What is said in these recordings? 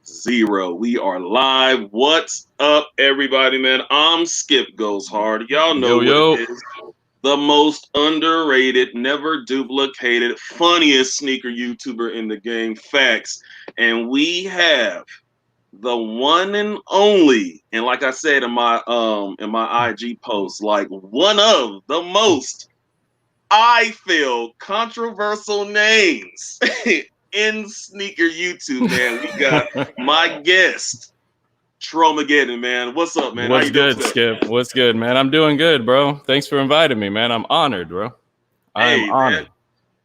0. We are live. What's up, everybody, man? I'm SkipgoesHARD. Y'all know what it is. The most underrated, never duplicated, funniest sneaker YouTuber in the game. Facts. And we have the one and only, and like I said in my IG post, like one of the most, I feel, controversial names in sneaker YouTube, man. We got my guest, Trollmaggedon, man. What's up, man? What's good, Skip? What's good, man? I'm doing good, bro. Thanks for inviting me, man. I'm honored, bro. I'm honored. Man.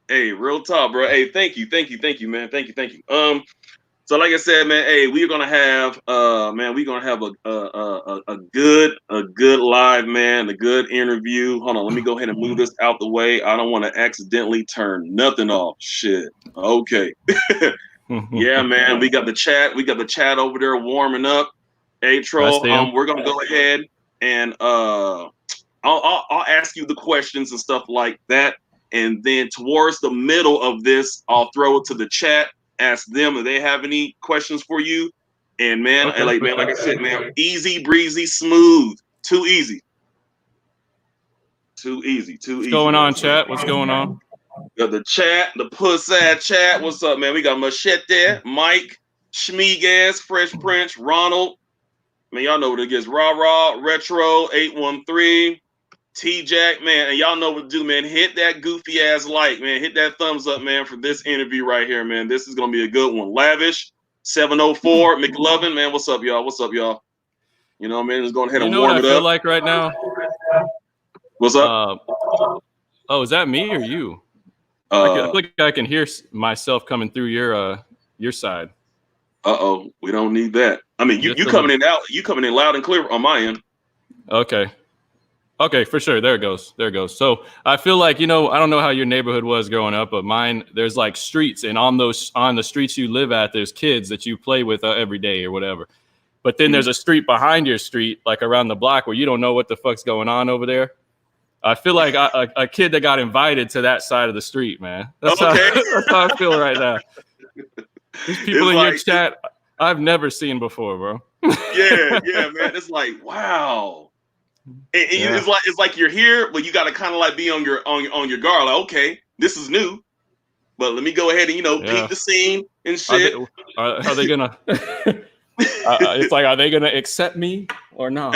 Hey, real talk, bro. Hey, thank you, man. Thank you. So like I said, man, hey, we're gonna have a good live, man, a good interview. Hold on, let me go ahead and move this out the way. I don't want to accidentally turn nothing off. Shit. Okay. Yeah, man. We got the chat over there warming up. Hey, Troll, we're gonna go ahead and I'll ask you the questions and stuff like that. And then towards the middle of this, I'll throw it to the chat. Ask them if they have any questions for you. And man, okay, like I said, man, easy breezy, smooth, too easy. What's going on, chat? What's going on? Got the chat, the puss-ass chat. What's up, man? We got Machete, Mike, Schmeegas, Fresh Prince, Ronald. Man, y'all know what it is. Raw, Retro, 813, T-Jack, man. And y'all know what to do, man. Hit that goofy ass like, man. Hit that thumbs up, man, for this interview right here, man. This is going to be a good one. Lavish, 704, McLovin, man. What's up, y'all? You know what I mean? Just go ahead and warm it up. You know what I feel like right now? What's up? Is that me or you? I feel like I can hear myself coming through your side. We don't need that. I mean, you coming in out. You coming in loud and clear on my end. Okay, for sure. There it goes. So I feel like, I don't know how your neighborhood was growing up, but mine, there's like streets, and on the streets you live at, there's kids that you play with every day or whatever. But then there's a street behind your street, like around the block, where you don't know what the fuck's going on over there. I feel like a kid that got invited to that side of the street, man. That's how I feel right now. These people in your chat, I've never seen before, bro. yeah, man. It's like, wow. And it's like you're here, but you got to kind of like be on your guard. Like, okay, this is new, but let me go ahead and peep the scene and shit. Are they gonna? It's like, are they gonna accept me or not?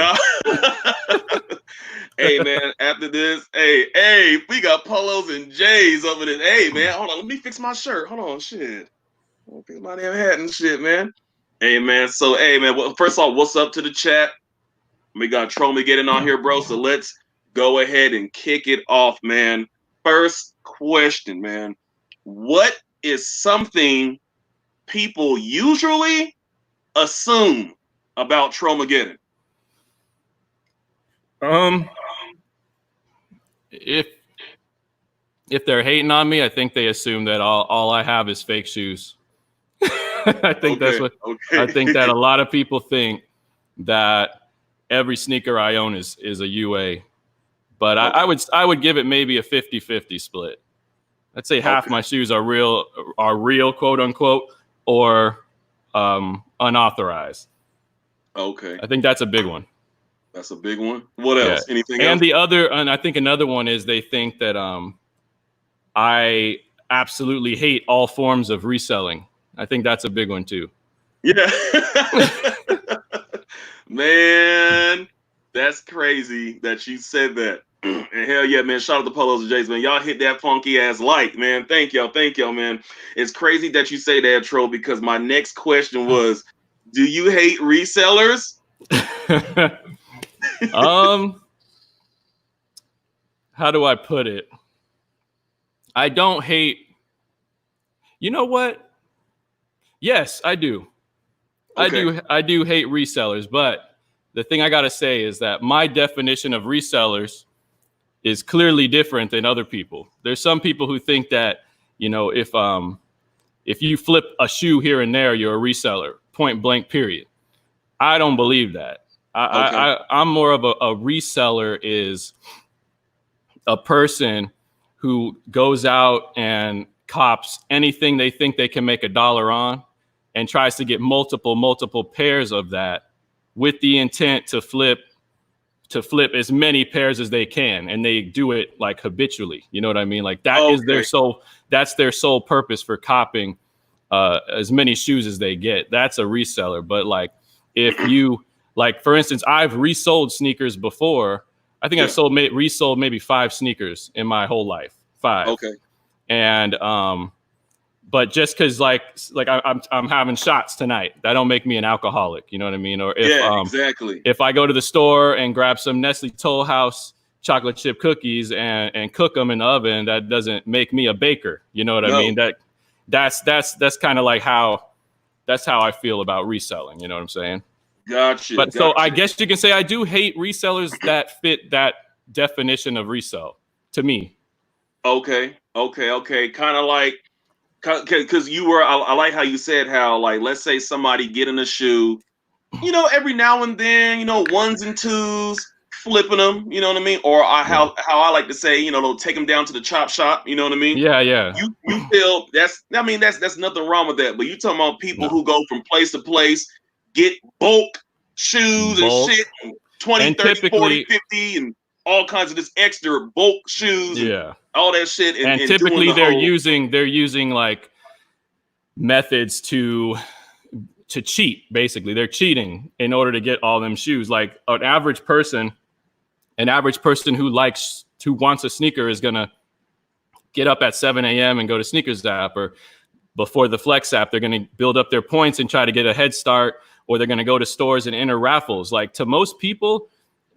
Hey, man. After this, hey, we got polos and J's over there. Hey, man, hold on, let me fix my shirt. Hold on, shit. I'll fix my damn hat and shit, man. Hey, man. So, hey, man. Well, first off, what's up to the chat? We got Trollmaggedon on here, bro. So let's go ahead and kick it off, man. First question, man. What is something people usually assume about Trollmaggedon? If they're hating on me, I think they assume that all I have is fake shoes. I think that's what I think that a lot of people think, that every sneaker I own is a UA, but I would give it maybe a 50-50 split. I'd say half my shoes are real, quote unquote, or unauthorized. Okay, I think that's a big one. That's a big one. What else? Yeah. Anything else? And I think another one is they think that I absolutely hate all forms of reselling. I think that's a big one too. Yeah. Man, that's crazy that you said that. And hell yeah, man. Shout out to Polos and Jays, man. Y'all hit that funky ass like, man. Thank y'all, man. It's crazy that you say that, Troll, because my next question was, do you hate resellers? How do I put it? I don't hate. You know what? Yes, I do. Okay. I do hate resellers, but the thing I got to say is that my definition of resellers is clearly different than other people. There's some people who think that, if you flip a shoe here and there, you're a reseller, point blank, period. I don't believe that. I'm more of a reseller is a person who goes out and cops anything they think they can make $1 on and tries to get multiple pairs of that with the intent to flip as many pairs as they can, and they do it like habitually. You know what I mean? Like that is that's their sole purpose for copying as many shoes as they get. That's a reseller. But like if you like, for instance, I've resold sneakers before. I think I've resold maybe 5 sneakers in my whole life. 5. Okay. And but just because like I'm having shots tonight, that don't make me an alcoholic. You know what I mean? Or if exactly. If I go to the store and grab some Nestle Toll House chocolate chip cookies and cook them in the oven, that doesn't make me a baker. You know what I mean? That's kind of like how I feel about reselling. You know what I'm saying? Gotcha. But so I guess you can say I do hate resellers that fit that definition of resell to me. Okay. Kind of like, because I like how you said how, like, let's say somebody getting a shoe, every now and then, ones and twos, flipping them, you know what I mean? Or how I like to say, they'll take them down to the chop shop, you know what I mean? Yeah. You feel that's nothing wrong with that. But you talking about people who go from place to place, get bulk shoes and shit, 20, and 30, 40, 50, and all kinds of this extra bulk shoes. Yeah. All that shit, and typically they're using like methods to cheat. Basically, they're cheating in order to get all them shoes. Like an average person who wants a sneaker is gonna get up at 7 a.m. and go to Sneakers app, or before the Flex app, they're gonna build up their points and try to get a head start, or they're gonna go to stores and enter raffles. Like to most people,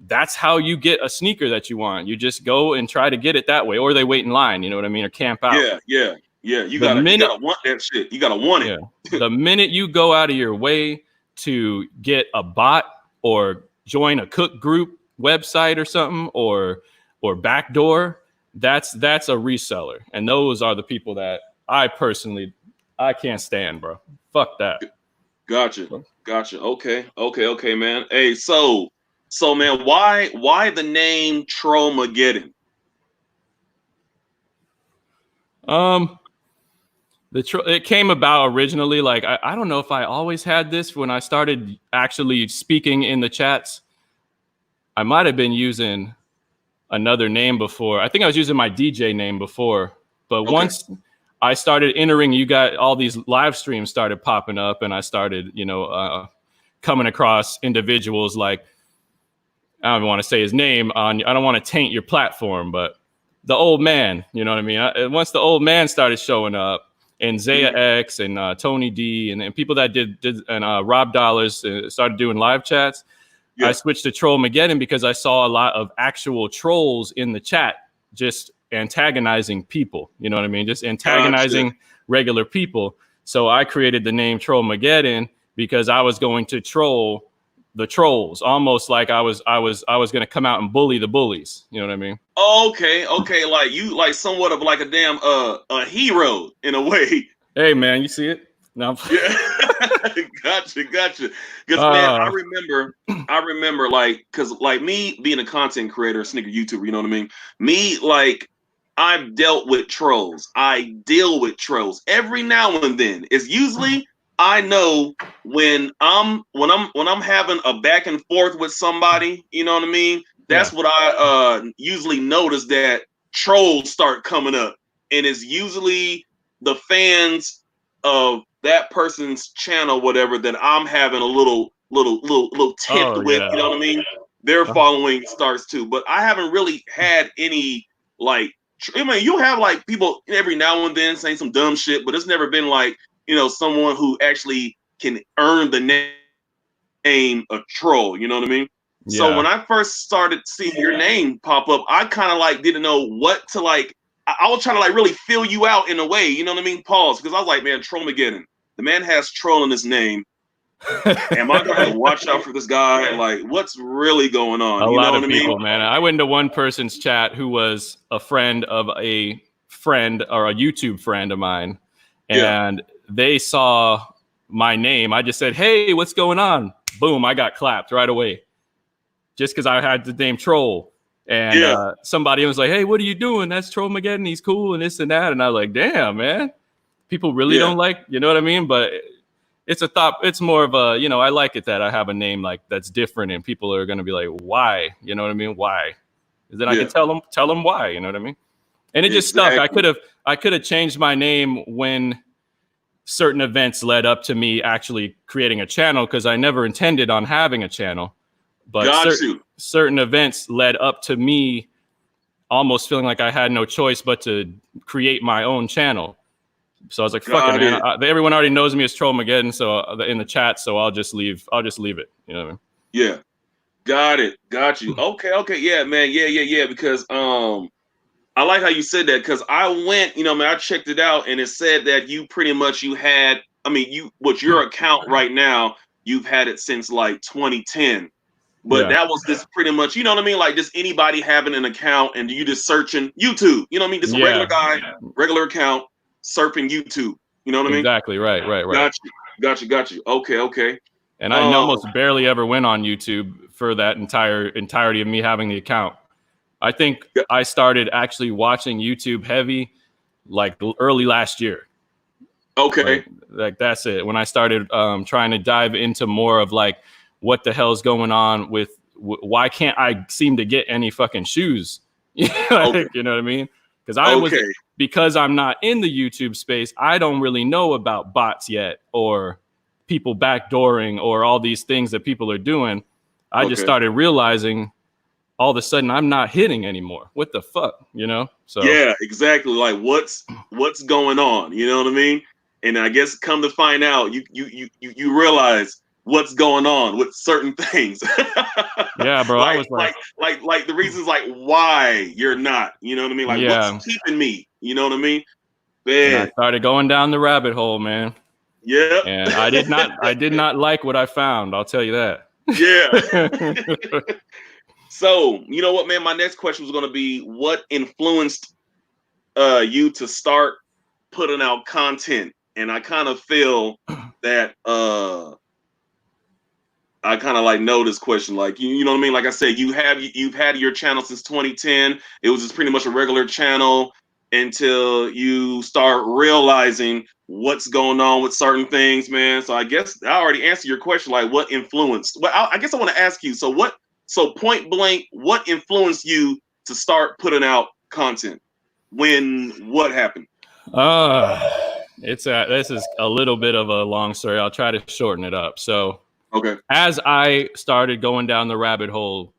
that's how you get a sneaker that you want. You just go and try to get it that way, or they wait in line, you know what I mean, or camp out. Yeah. You gotta want that shit. You gotta want it. The minute you go out of your way to get a bot or join a cook group website or something, or backdoor, that's a reseller. And those are the people that I can't stand, bro. Fuck that. Gotcha. Okay, man. Hey, so man, why the name Trollmaggedon? It came about originally, like I don't know if I always had this when I started actually speaking in the chats. I might have been using another name before. I think I was using my DJ name before, but once I started entering, you got all these live streams started popping up, and I started, coming across individuals like, I don't even want to say his name I don't want to taint your platform, but the old man, you know what I mean? Once the old man started showing up, and Zaya X and Tony D and people that did and Rob Dollars started doing live chats, I switched to Trollmaggedon because I saw a lot of actual trolls in the chat just antagonizing people. You know what I mean? Just antagonizing regular people. So I created the name Trollmaggedon because I was going to troll the trolls, almost like I was going to come out and bully the bullies. You know what I mean? Okay. Like you, like somewhat of like a damn a hero in a way. Hey man, you see it? No. Yeah. Gotcha. Because man, I remember like, cause like me being a content creator, sneaker YouTuber, you know what I mean? Me, like, I've dealt with trolls. I deal with trolls every now and then. It's usually I know when I'm having a back and forth with somebody, you know what I mean? That's what I usually notice, that trolls start coming up, and it's usually the fans of that person's channel, whatever, that I'm having a little tip with, you know what I mean? Their following starts too, but I haven't really had any like. I mean, you have like people every now and then saying some dumb shit, but it's never been like, someone who actually can earn the name a troll. You know what I mean? Yeah. So when I first started seeing your name pop up, I kind of like didn't know what to like. I was trying to like really fill you out in a way. You know what I mean? Pause, because I was like, man, Trollmaggedon. The man has troll in his name. Am I going to watch out for this guy? Like, what's really going on? A lot of people, man. I went into one person's chat who was a friend of a friend, or a YouTube friend of mine, and they saw my name. I just said, hey, what's going on? Boom, I got clapped right away. Just because I had the name Troll. And somebody was like, hey, what are you doing? That's Trollmaggedon. He's cool and this and that. And I was like, damn, man. People really don't like, you know what I mean? But it's a thought. It's more of a, I like it that I have a name like that's different and people are going to be like, why? You know what I mean? Why? Then I can tell them why, you know what I mean? And it just stuck. I could have changed my name when certain events led up to me actually creating a channel, because I never intended on having a channel. But certain events led up to me almost feeling like I had no choice but to create my own channel. So I was like, fuck it, man. Everyone already knows me as Trollmaggedon, so in the chat, so I'll just leave it. You know what I mean? Yeah. Got it. Got you. Okay. Yeah, man. Yeah. Because I like how you said that, because I went, I checked it out and it said that you pretty much your account right now, you've had it since like 2010. But that was just pretty much, you know what I mean? Like just anybody having an account and you just searching YouTube. You know what I mean? Just a regular guy, regular account, surfing YouTube. You know what I mean? Exactly. Right. Got you. Okay. And I almost barely ever went on YouTube for that entirety of me having the account. I think I started actually watching YouTube heavy like early last year. Okay. Like that's it. When I started trying to dive into more of like, what the hell's going on with why can't I seem to get any fucking shoes? You know what I mean? Because I'm not in the YouTube space, I don't really know about bots yet or people backdooring or all these things that people are doing. I just started realizing all of a sudden I'm not hitting anymore. What the fuck, So yeah, exactly. Like what's going on? You know what I mean? And I guess come to find out, you realize what's going on with certain things. Yeah, bro. I was like the reasons like why you're not, you know what I mean? Like what's keeping me, you know what I mean? Man. And I started going down the rabbit hole, man. Yeah. And I did not like what I found. I'll tell you that. Yeah. So, you know what, man? My next question was going to be, what influenced you to start putting out content? And I kind of feel that I kind of like know this question. Like, you know what I mean? Like I said, you've had your channel since 2010. It was just pretty much a regular channel until you start realizing what's going on with certain things, man. So I guess I already answered your question. Like, what influenced? Well, I guess I want to ask you. So point blank, what influenced you to start putting out content? What happened? This is a little bit of a long story. I'll try to shorten it up. So, as I started going down the rabbit hole,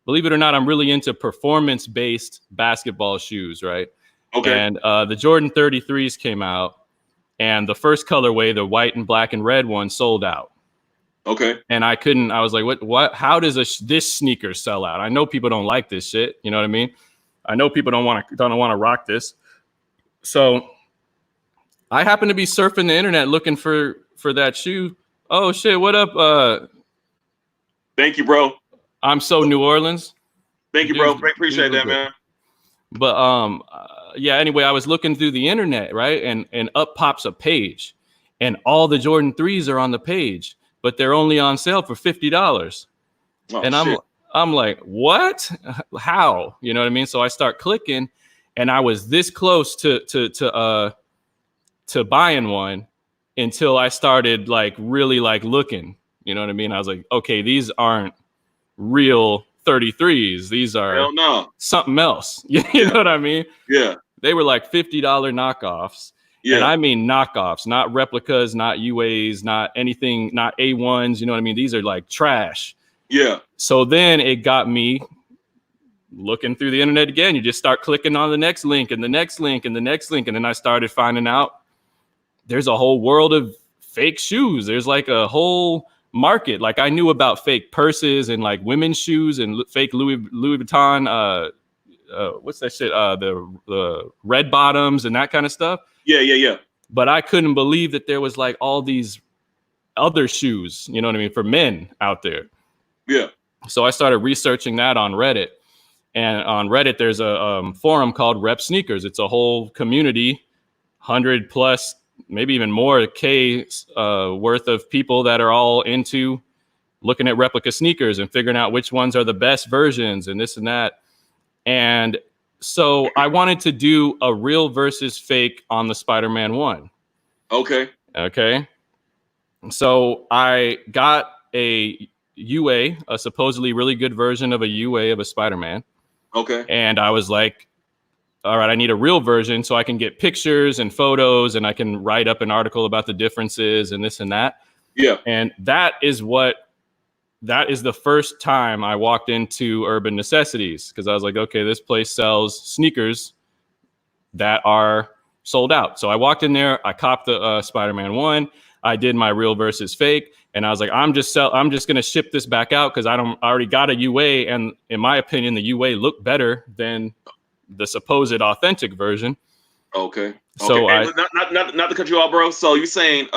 believe it or not, I'm really into performance-based basketball shoes, right? Okay. And the Jordan 33s came out, and the first colorway, the white and black and red one, sold out. Okay. And I was like, what, how does this sneaker sell out? I know people don't like this shit. You know what I mean? I know people don't want to rock this. So I happen to be surfing the internet looking for that shoe. Oh shit. What up? Thank you, bro. I'm so New Orleans. Thank you, bro. Appreciate that, man. But yeah, anyway, I was looking through the internet, right? And up pops a page and all the Jordan 3s are on the page, but they're only on sale for $50. And I'm like, what? How? You know what I mean? So I start clicking, and I was this close to buying one until I started like really like looking. You know what I mean? I was like, okay, these aren't real 33s. These are something else. You know what I mean? Yeah. They were like $50 knockoffs. Yeah. And I mean knockoffs, not replicas, not UAs, not anything, not A1s. You know what I mean? These are like trash. Yeah. So then it got me looking through the internet again. You just start clicking on the next link and the next link and the next link. And then I started finding out there's a whole world of fake shoes. There's like a whole market. Like I knew about fake purses and like women's shoes and fake Louis Vuitton. What's that shit? The red bottoms and that kind of stuff. Yeah. But I couldn't believe that there was like all these other shoes, you know what I mean, for men out there. Yeah. So I started researching that on Reddit. And on Reddit, there's a forum called Rep Sneakers. It's a whole community, 100 plus, maybe even more K worth of people that are all into looking at replica sneakers and figuring out which ones are the best versions and this and that. And so I wanted to do a real versus fake on the Spider-Man 1. Okay. So I got a UA, a supposedly really good version of a UA of a Spider-Man. Okay. And I was like, all right, I need a real version so I can get pictures and photos and I can write up an article about the differences and this and that. Yeah. And that is the first time I walked into Urban Necessities, because I was like, okay, this place sells sneakers that are sold out. So I walked in there, I copped the Spider-Man 1, I did my real versus fake, and I was like, I'm just going to ship this back out because I already got a UA, and in my opinion, the UA looked better than the supposed authentic version. Okay. So okay. Not to cut you off, bro. So you're saying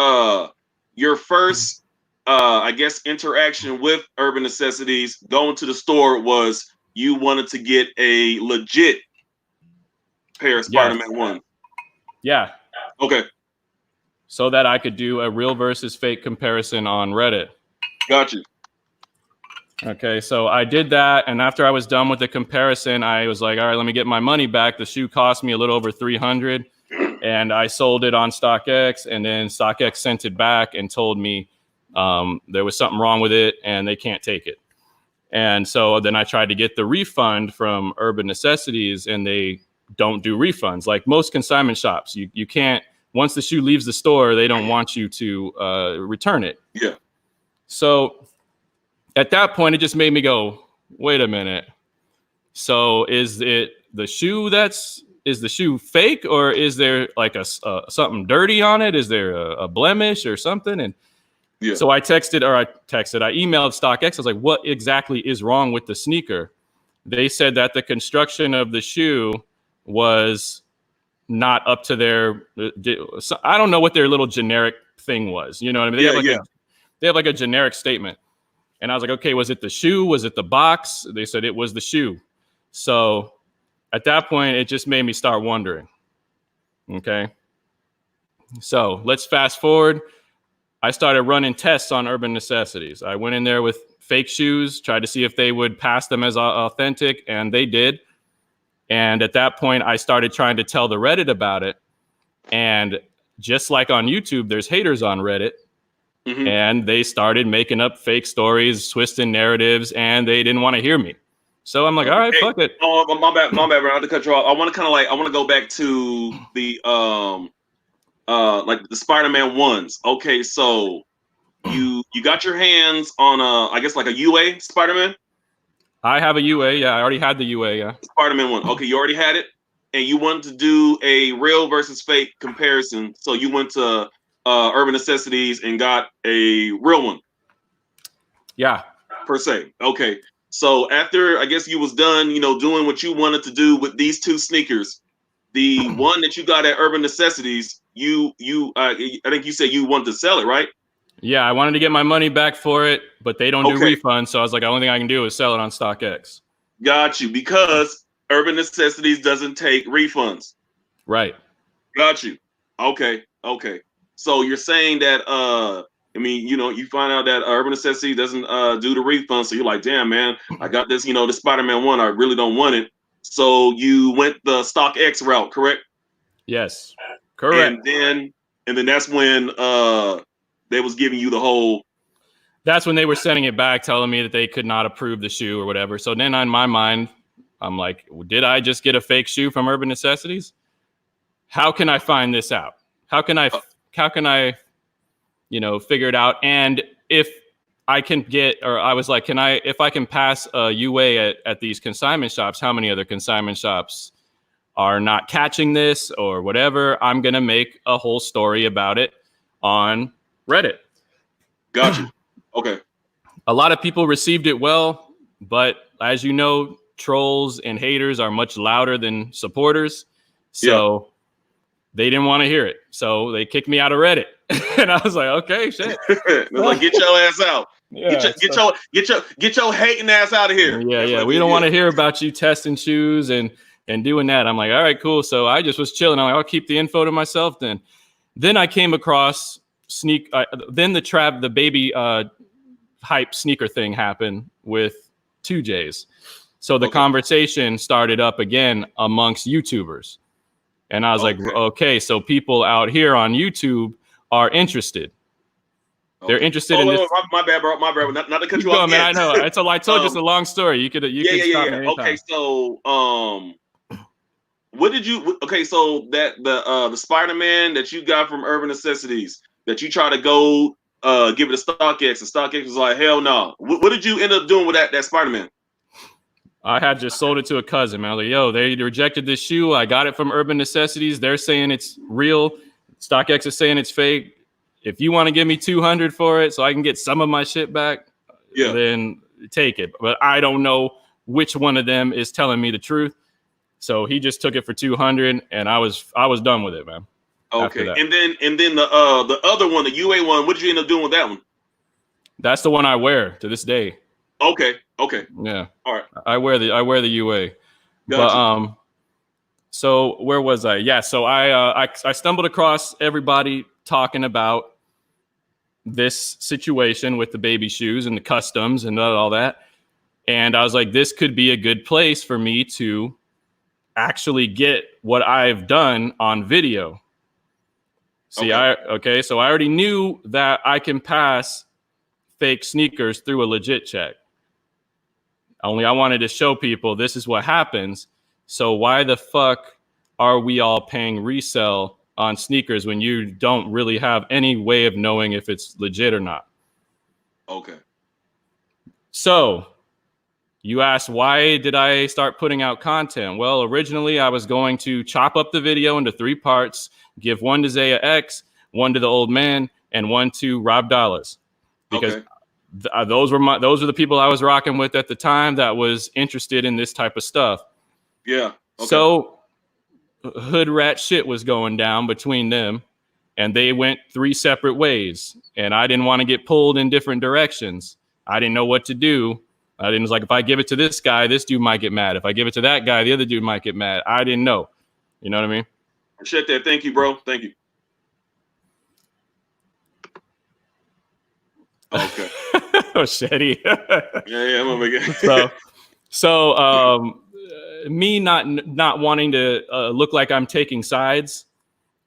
your first I guess interaction with Urban Necessities going to the store was you wanted to get a legit pair of Spider-Man 1. Yeah. Okay. So that I could do a real versus fake comparison on Reddit. Gotcha. Okay, so I did that, and after I was done with the comparison, I was like, all right, let me get my money back. The shoe cost me a little over $300, and I sold it on StockX, and then StockX sent it back and told me there was something wrong with it, and they can't take it. And so then I tried to get the refund from Urban Necessities, and they don't do refunds. Like most consignment shops, you can't, once the shoe leaves the store, they don't want you to return it. Yeah. So at that point, it just made me go, wait a minute. So is it the shoe is the shoe fake, or is there like something dirty on it? Is there a blemish or something? And yeah. So I emailed StockX. I was like, what exactly is wrong with the sneaker? They said that the construction of the shoe was not up to their, I don't know what their little generic thing was. You know what I mean? They have like a generic statement. And I was like, okay, was it the shoe? Was it the box? They said it was the shoe. So at that point, it just made me start wondering. Okay. So let's fast forward. I started running tests on Urban Necessities. I went in there with fake shoes, tried to see if they would pass them as authentic, and they did. And at that point, I started trying to tell the Reddit about it. And just like on YouTube, there's haters on Reddit. Mm-hmm. And they started making up fake stories, twisting narratives, and they didn't want to hear me. So I'm like, all right, fuck it. Oh, my bad, bro. I have to cut you off. I want to go back to the like the Spider-Man 1s. Okay, so you got your hands on I guess like a UA Spider-Man? I have a UA, yeah. I already had the UA, yeah. Spider-Man 1. Okay, you already had it, and you wanted to do a real versus fake comparison. So you went to Urban Necessities and got a real one. Yeah. Per se. Okay. So after I guess you was done, doing what you wanted to do with these two sneakers, the one that you got at Urban Necessities, I think you said you wanted to sell it, right? Yeah, I wanted to get my money back for it, but they don't do refunds. So I was like, the only thing I can do is sell it on StockX. Got you, because Urban Necessities doesn't take refunds. Right. Got you. Okay. So you're saying that you find out that Urban Necessities doesn't do the refund, so you're like, damn, man, I got this, the Spider-Man 1, I really don't want it. So you went the StockX route, correct? Yes, correct. And then that's when they was giving you the whole. That's when they were sending it back, telling me that they could not approve the shoe or whatever. So then in my mind, I'm like, did I just get a fake shoe from Urban Necessities? How can I find this out? How can I figure it out? And if I can if I can pass a UA at these consignment shops, how many other consignment shops are not catching this or whatever? I'm going to make a whole story about it on Reddit. Gotcha. Okay. A lot of people received it well, but as you know, trolls and haters are much louder than supporters. So they didn't want to hear it. So they kicked me out of Reddit. And I was like, okay, shit. Like, get your ass out. Yeah, get your hating ass out of here. Yeah. We don't want to hear about you testing shoes and doing that. I'm like, all right, cool. So I just was chilling. I'm like, I'll keep the info to myself then. Then I came across then the baby hype sneaker thing happened with 2Js. So the conversation started up again amongst YouTubers. And I was like, okay, so people out here on YouTube are interested. They're interested in this. Wait, my bad, bro. My bad. Not to cut you off. Man, I know. I told you it's a long story. You could stop me anytime. Okay, so what did you? Okay, so that the Spider-Man that you got from Urban Necessities that you try to go give it to StockX, and StockX was like, hell no. What did you end up doing with that Spider-Man? I had just sold it to a cousin, man. I was like, yo, they rejected this shoe. I got it from Urban Necessities. They're saying it's real. StockX is saying it's fake. If you want to give me $200 for it so I can get some of my shit back, then take it. But I don't know which one of them is telling me the truth. So he just took it for $200, and I was done with it, man. Okay, and then the other one, the UA one, what did you end up doing with that one? That's the one I wear to this day. Okay. Yeah. All right. I wear the UA. Gotcha. But so where was I? Yeah. So I stumbled across everybody talking about this situation with the baby shoes and the customs and all that, and I was like, this could be a good place for me to actually get what I've done on video. See, okay. So I already knew that I can pass fake sneakers through a legit check. Only I wanted to show people this is what happens. So why the fuck are we all paying resell on sneakers when you don't really have any way of knowing if it's legit or not? Okay. So you asked, why did I start putting out content? Well, originally I was going to chop up the video into 3 parts, give one to Zaya X, one to the old man, and one to Rob Dallas. Because those were the people I was rocking with at the time that was interested in this type of stuff. Yeah. Okay. So hood rat shit was going down between them, and they went 3 separate ways. And I didn't want to get pulled in different directions. I didn't know what to do. I was like, if I give it to this guy, this dude might get mad. If I give it to that guy, the other dude might get mad. I didn't know. You know what I mean? Check that. Thank you, bro. Thank you. Okay. Oh, shitty. Yeah, I'm gonna make it. So, me not wanting to look like I'm taking sides,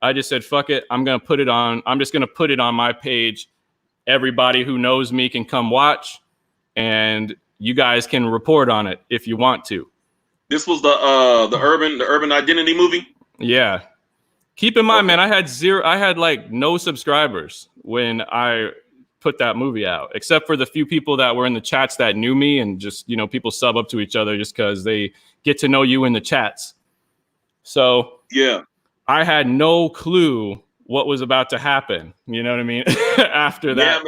I just said, fuck it. I'm just gonna put it on my page. Everybody who knows me can come watch, and you guys can report on it if you want to. This was the Urban Identity movie. Yeah. Keep in mind, man, I had like no subscribers when I put that movie out, except for the few people that were in the chats that knew me, and just, people sub up to each other just because they get to know you in the chats. So yeah, I had no clue what was about to happen. You know what I mean? After that.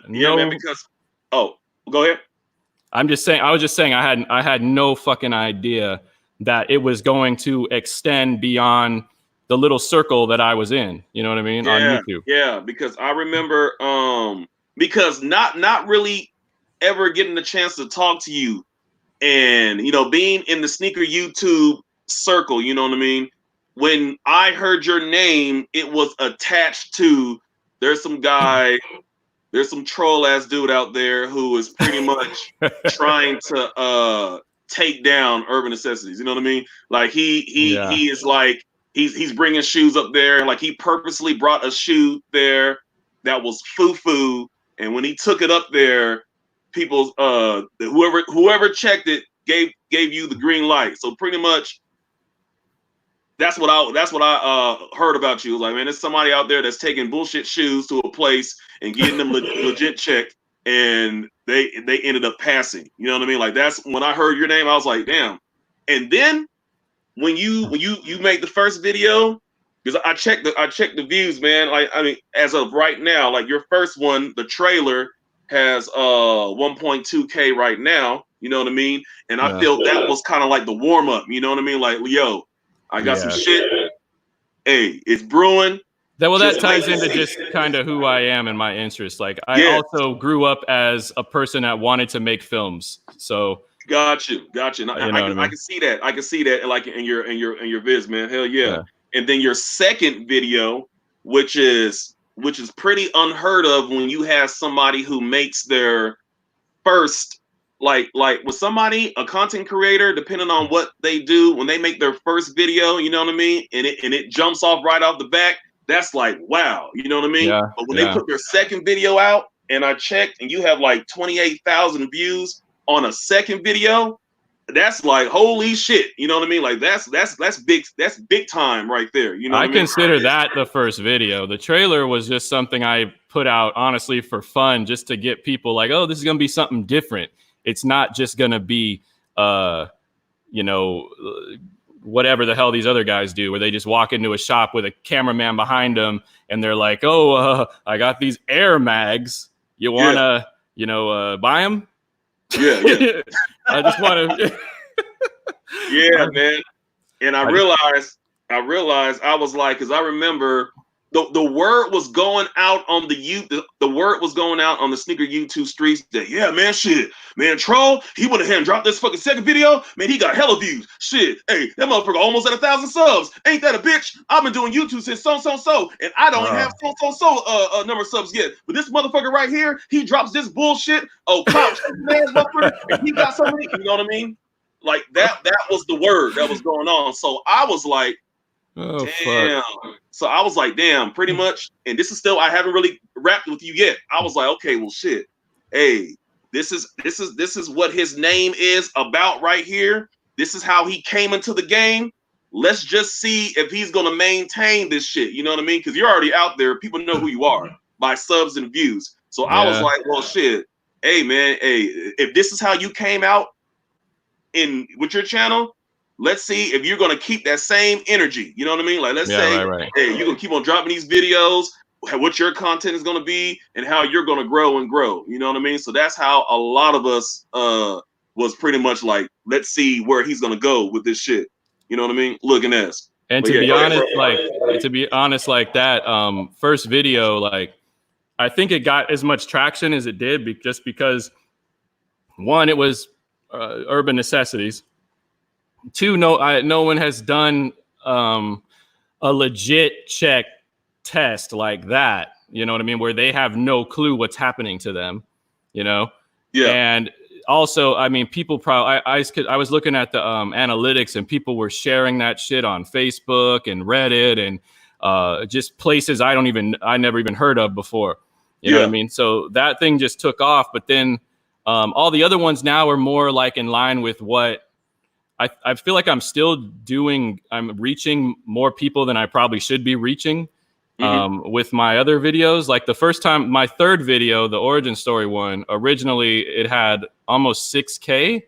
Yeah, man. Because go ahead. I was just saying I had no fucking idea that it was going to extend beyond the little circle that I was in. You know what I mean? On YouTube. Yeah, because I remember because not really ever getting the chance to talk to you, and being in the sneaker YouTube circle, you know what I mean? When I heard your name, it was attached to there's some troll ass dude out there who is pretty much trying to take down Urban Necessities. You know what I mean? Like he is like he's bringing shoes up there. Like he purposely brought a shoe there that was foo-foo, and when he took it up there, people whoever checked it gave you the green light. So pretty much that's what I heard about you. Like, man, there's somebody out there that's taking bullshit shoes to a place and getting them legit checked, and they ended up passing. You know what I mean? Like, that's when I heard your name, I was like, damn. And then when you made the first video, because I checked the views, man. Like, I mean, as of right now, like your first one, the trailer has 1.2K right now. You know what I mean? And I feel that was kind of like the warm up. You know what I mean? Like, yo, I got some shit. Hey, it's brewing. That ties into just kind of who I am and my interests. Like, I also grew up as a person that wanted to make films. So got you. I can see that. I can see that, like in your vids, man. Hell yeah. And then your second video, which is pretty unheard of when you have somebody who makes their first. Like with somebody, a content creator, depending on what they do, when they make their first video, you know what I mean? And it jumps off right off the back, that's like, wow, you know what I mean? Yeah, But when they yeah. put their second video out and I checked and you have like 28,000 views on a second video, that's like, holy shit. You know what I mean? Like that's big time right there. You know what I I mean? consider that the first video. The trailer was just something I put out honestly for fun, just to get people like, oh, this is going to be something different. It's not just going to be, you know, whatever the hell these other guys do, where they just walk into a shop with a cameraman behind them and they're like, oh, I got these air mags. You want to, you know, buy them? Yeah, yeah. I just want to. Yeah, man. And I realized I was like, because I remember the word was going out on the word was going out on the sneaker YouTube streets that, yeah, man, shit, man, Troll, he went ahead and dropped this fucking second video, man, he got hella views. Shit, hey, that motherfucker almost at 1,000 subs. Ain't that a bitch? I've been doing YouTube since so, and I don't have so number of subs yet. But this motherfucker right here, he drops this bullshit. Oh, clout, motherfucker, and he got so many. You know what I mean? Like that was the word that was going on. So I was like, oh, damn. fuck. So I was like, damn, pretty much. And this is still, I haven't really rapped with you yet. I was like, okay, well, shit. Hey, this is what his name is about right here. This is how he came into the game. Let's just see if he's gonna maintain this shit. You know what I mean? Because you're already out there. People know who you are by subs and views. So I was like, well, shit. Hey, man. Hey, if this is how you came out with your channel, let's see if you're gonna keep that same energy. You know what I mean? Like, let's say, right. hey, you're gonna keep on dropping these videos, what your content is gonna be, and how you're gonna grow and grow. You know what I mean? So that's how a lot of us was pretty much like, let's see where he's gonna go with this shit. You know what I mean? Looking at us. And to be honest, like that first video, like I think it got as much traction as it did just because, one, it was urban necessities. Two, no one has done a legit check test like that. You know what I mean? Where they have no clue what's happening to them. You know? Yeah. And also, I mean, people probably. I was looking at the analytics, and people were sharing that shit on Facebook and Reddit and just places I never even heard of before. You know what I mean? So that thing just took off. But then all the other ones now are more like in line with what I feel like I'm still doing. I'm reaching more people than I probably should be reaching with my other videos. Like the first time, my third video, the origin story one, originally it had almost 6K,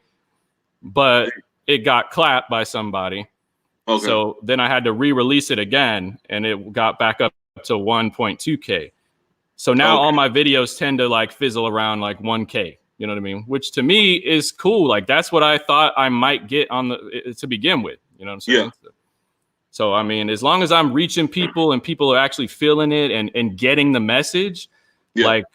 but it got clapped by somebody. Okay. So then I had to re-release it again, and it got back up to 1.2K. So now all my videos tend to like fizzle around like 1K. You know what I mean? Which to me is cool. Like that's what I thought I might get on to begin with. You know what I'm saying? Yeah. So I mean, as long as I'm reaching people and people are actually feeling it and getting the message, like,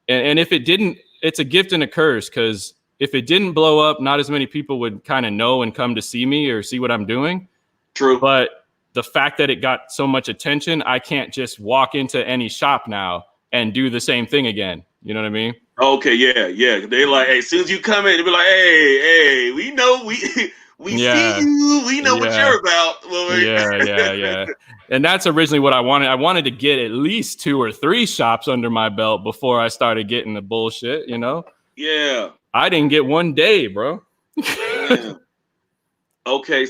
and if it didn't, it's a gift and a curse, because if it didn't blow up, not as many people would kind of know and come to see me or see what I'm doing. True. But the fact that it got so much attention, I can't just walk into any shop now and do the same thing again. You know what I mean? Okay, yeah. They like, hey, as soon as you come in, they be like, hey, we know we see you, we know what you're about. Yeah. And that's originally what I wanted. I wanted to get at least 2 or 3 shops under my belt before I started getting the bullshit, you know? Yeah. I didn't get one day, bro. Okay,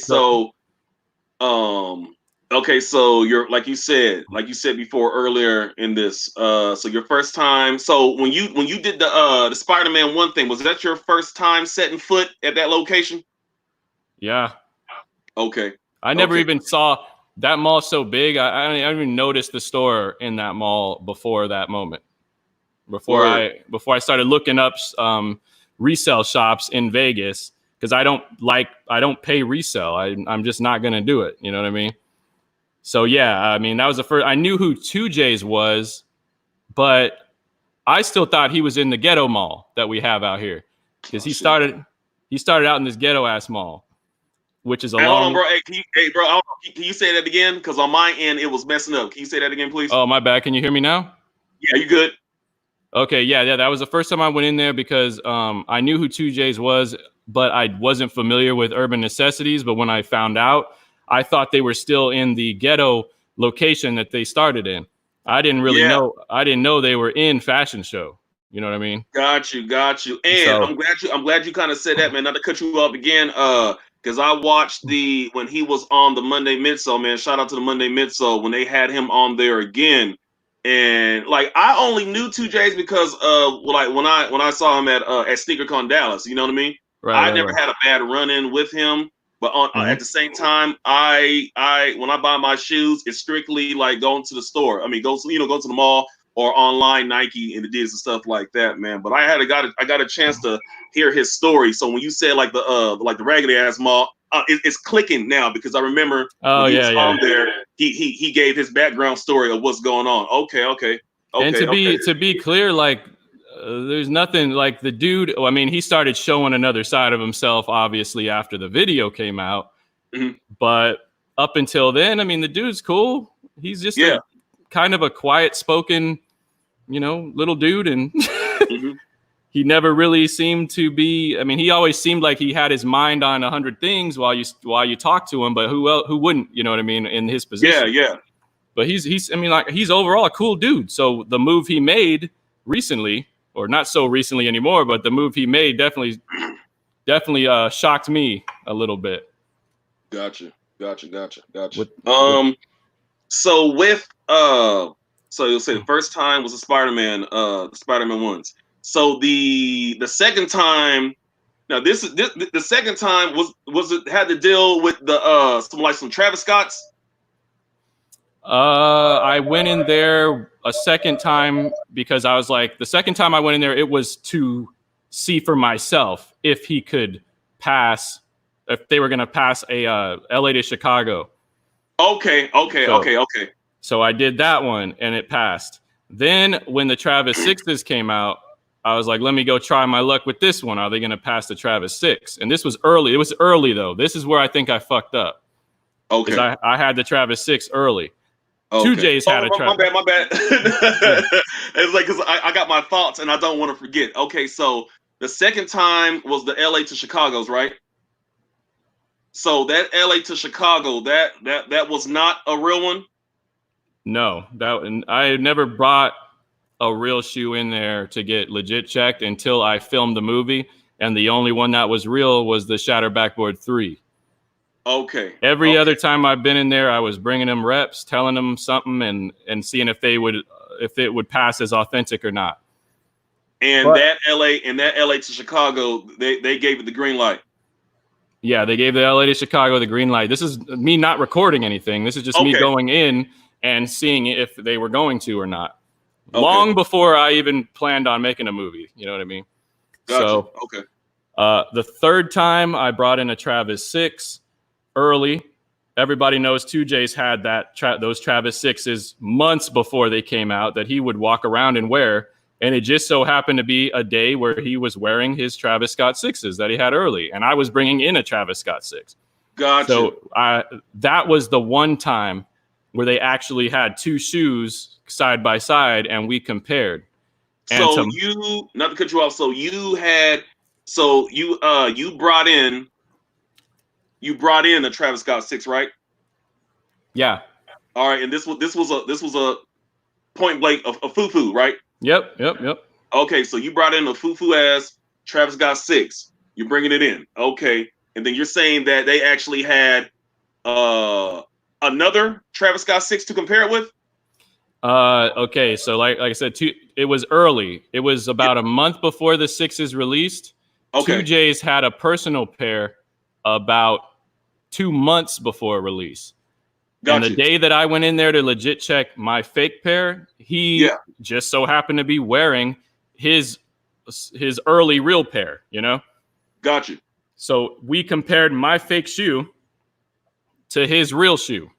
so you're like you said before earlier in this. So your first time. So when you did the Spider-Man 1 thing, was that your first time setting foot at that location? Yeah. Okay. I never even saw that mall so big. I didn't even notice the store in that mall before that moment. Before I started looking up resale shops in Vegas, because I don't pay resale. I'm just not gonna do it. You know what I mean? So yeah, I mean, that was the first. I knew who 2J's was, but I still thought he was in the ghetto mall that we have out here, because he started out in this ghetto ass mall, which is a long. Hold on, bro. Can you say that again? Because on my end it was messing up. Can you say that again, please? Oh, my bad. Can you hear me now? Yeah, you good? Okay, yeah. That was the first time I went in there, because I knew who 2J's was, but I wasn't familiar with Urban Necessities. But when I found out, I thought they were still in the ghetto location that they started in. I didn't really know. I didn't know they were in fashion show. You know what I mean? Got you. And So, I'm glad you kind of said that, man. Not to cut you off again, because I watched when he was on the Monday Midsole, man. Shout out to the Monday Midsole when they had him on there again. And like I only knew 2Js because like when I saw him at SneakerCon Dallas, you know what I mean? I never had a bad run-in with him. But at the same time, I when I buy my shoes, it's strictly like going to the store. I mean, go to the mall or online, Nike and Adidas and stuff like that, man. But I got a chance to hear his story. So when you said like the raggedy ass mall, it's clicking now because I remember when he was on there, he gave his background story of what's going on. Okay. And to be clear, like. There's nothing like the dude. I mean, he started showing another side of himself, obviously, after the video came out. Mm-hmm. But up until then, I mean, the dude's cool. He's just a, kind of a quiet spoken, little dude. And mm-hmm. He never really seemed to be. I mean, he always seemed like he had his mind on 100 things while you talk to him. But who wouldn't? You know what I mean? In his position. Yeah. But he's overall a cool dude. So the move he made recently. Or not so recently anymore, but the move he made definitely shocked me a little bit. Gotcha. So you'll say the first time was the Spider-Man ones. So the second time, now the second time was it had to deal with some Travis Scott's. I went in there a second time because I was like, the second time I went in there, it was to see for myself if he could pass, if they were going to pass a LA to Chicago. Okay. So I did that one and it passed. Then when the Travis 6s came out, I was like, let me go try my luck with this one. Are they going to pass the Travis 6? And this was early. It was early though. This is where I think I fucked up. Okay. I had the Travis 6 early. Okay. 2J's had a Travis. My bad. It's like because I got my thoughts and I don't want to forget. Okay, so the second time was the LA to Chicago's, right? So that LA to Chicago, that was not a real one. No, I never brought a real shoe in there to get legit checked until I filmed the movie, and the only one that was real was the Shatter Backboard 3. Okay. Every other time I've been in there, I was bringing them reps, telling them something, and seeing if it would pass as authentic or not. And that LA to Chicago, they gave it the green light. Yeah, they gave the LA to Chicago the green light. This is me not recording anything. This is just me going in and seeing if they were going to or not. Okay. Long before I even planned on making a movie. You know what I mean? Gotcha. So, okay. The third time I brought in a Travis 6 early. Everybody knows 2J's had those Travis 6s months before they came out that he would walk around and wear. And it just so happened to be a day where he was wearing his Travis Scott 6s that he had early. And I was bringing in a Travis Scott 6. Gotcha. So that was the one time where they actually had two shoes side by side and we compared. So not to cut you off. So you brought in a Travis Scott 6, right? Yeah. All right, and this was a point blank a foo-foo, right? Yep. Okay, so you brought in a foo-foo ass Travis Scott 6. You're bringing it in, okay, and then you're saying that they actually had another Travis Scott 6 to compare it with. Okay, so like I said, it was early. It was about a month before the 6 released. Okay. 2J's had a personal pair about 2 months before release. And the day that I went in there to legit check my fake pair, he just so happened to be wearing his early real pair, Got you. So we compared my fake shoe to his real shoe.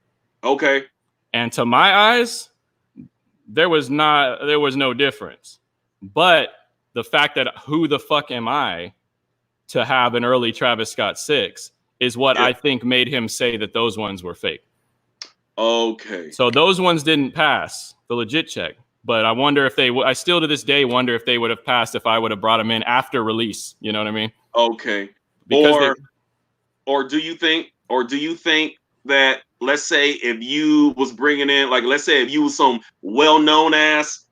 Okay. And to my eyes, there was no difference. But the fact that who the fuck am I to have an early Travis Scott 6 is what I think made him say that those ones were fake. Okay. So those ones didn't pass the legit check, but I wonder if I still to this day wonder if they would have passed if I would have brought them in after release. You know what I mean? Okay. Because or do you think that, let's say, if you was bringing in, like, let's say if you was some well-known ass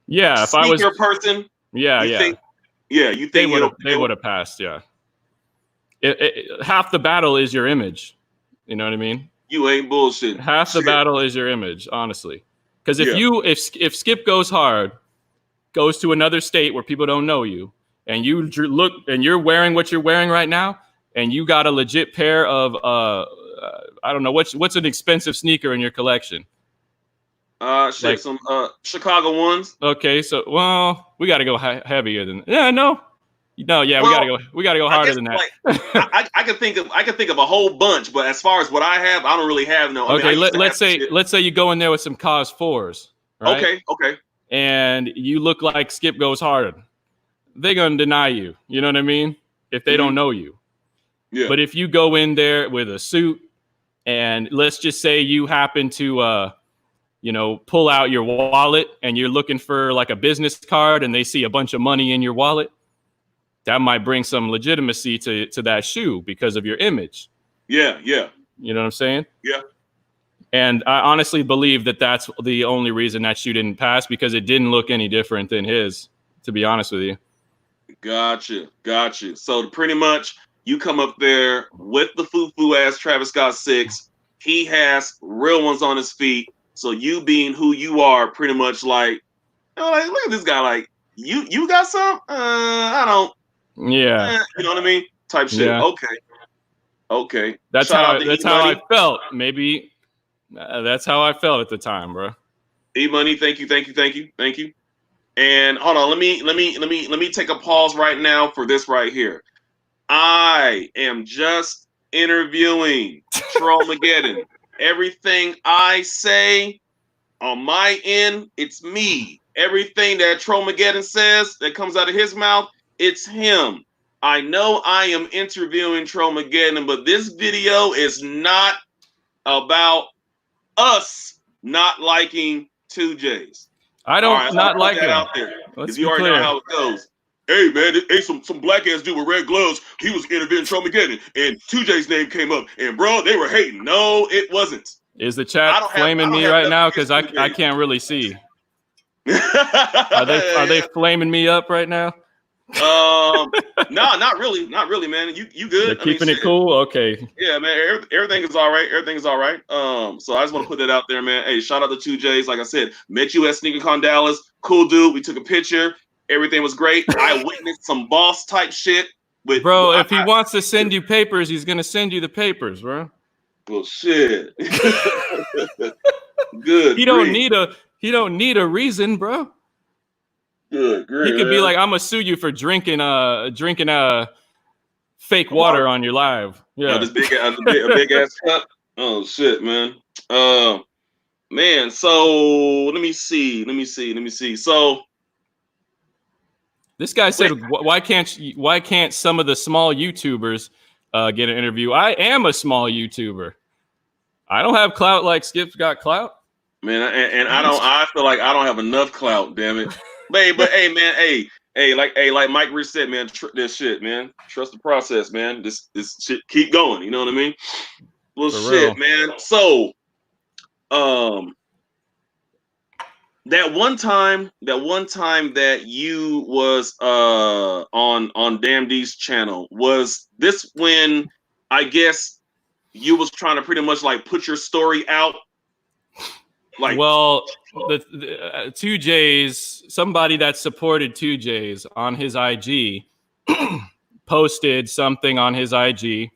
if I was person, you think they would have passed. Yeah, half the battle is your image. You know what I mean? You ain't bullshit. Half the battle is your image, honestly. Because if Skip Goes Hard goes to another state where people don't know you, and you look and you're wearing what you're wearing right now, and you got a legit pair of I don't know what's an expensive sneaker in your collection. Some Chicago ones. Okay, so we got to go heavier than we gotta go harder than that. Like, I can think of a whole bunch, but as far as what I have, I don't really have no. Okay, let's say you go in there with some Cause 4s. Right? Okay. And you look like Skip Goes Hard. They're gonna deny you. You know what I mean? If they don't know you. Yeah. But if you go in there with a suit, and let's just say you happen to pull out your wallet and you're looking for like a business card, and they see a bunch of money in your wallet, that might bring some legitimacy to that shoe because of your image. Yeah. You know what I'm saying? Yeah. And I honestly believe that that's the only reason that shoe didn't pass, because it didn't look any different than his, to be honest with you. Gotcha. So pretty much you come up there with the foo-foo ass Travis Scott 6. He has real ones on his feet. So you being who you are, pretty much like look at this guy, like, you got some? I don't. Yeah. You know what I mean? Type shit. Yeah. Okay. That's how I felt. Maybe that's how I felt at the time, bro. E-Money, thank you. And hold on, let me take a pause right now for this right here. I am just interviewing Trollmaggedon. Everything I say on my end, it's me. Everything that Trollmaggedon says that comes out of his mouth, it's him. I know I am interviewing Trollmaggedon, but this video is not about us not liking 2Js. I don't like it out there. Let's you already know how it goes. Hey man, some black ass dude with red gloves. He was interviewing Trollmaggedon, and 2J's name came up, and bro, they were hating. No, it wasn't. Is the chat flaming me right now? Because I can't really see. Are they flaming me up right now? No, not really, man. You good? They're keeping it cool. Okay. Yeah, man. Everything is all right. So I just want to put that out there, man. Hey, shout out to 2Js. Like I said, met you at SneakerCon Dallas. Cool dude. We took a picture. Everything was great. I witnessed some boss type shit. If he wants to send you papers, he's gonna send you the papers, bro. Well, shit. Good. He don't need a reason, bro. Good, great. He could be like, I'm gonna sue you for drinking fake water on your live. Yeah, this big ass cup. Oh shit, man. Man. So let me see. So this guy said, why can't some of the small YouTubers get an interview? I am a small YouTuber. I don't have clout like Skip's got clout. Man, and I feel like I don't have enough clout, damn it. But hey, man, like Mike Rich said, man, this shit, man. Trust the process, man. This shit keep going. You know what I mean? Well, For shit, real. man. So, that one time that you was on Damn D's channel, was this when I guess you was trying to pretty much like put your story out? Like, well, the 2Js, somebody that supported 2Js on his IG posted something on his IG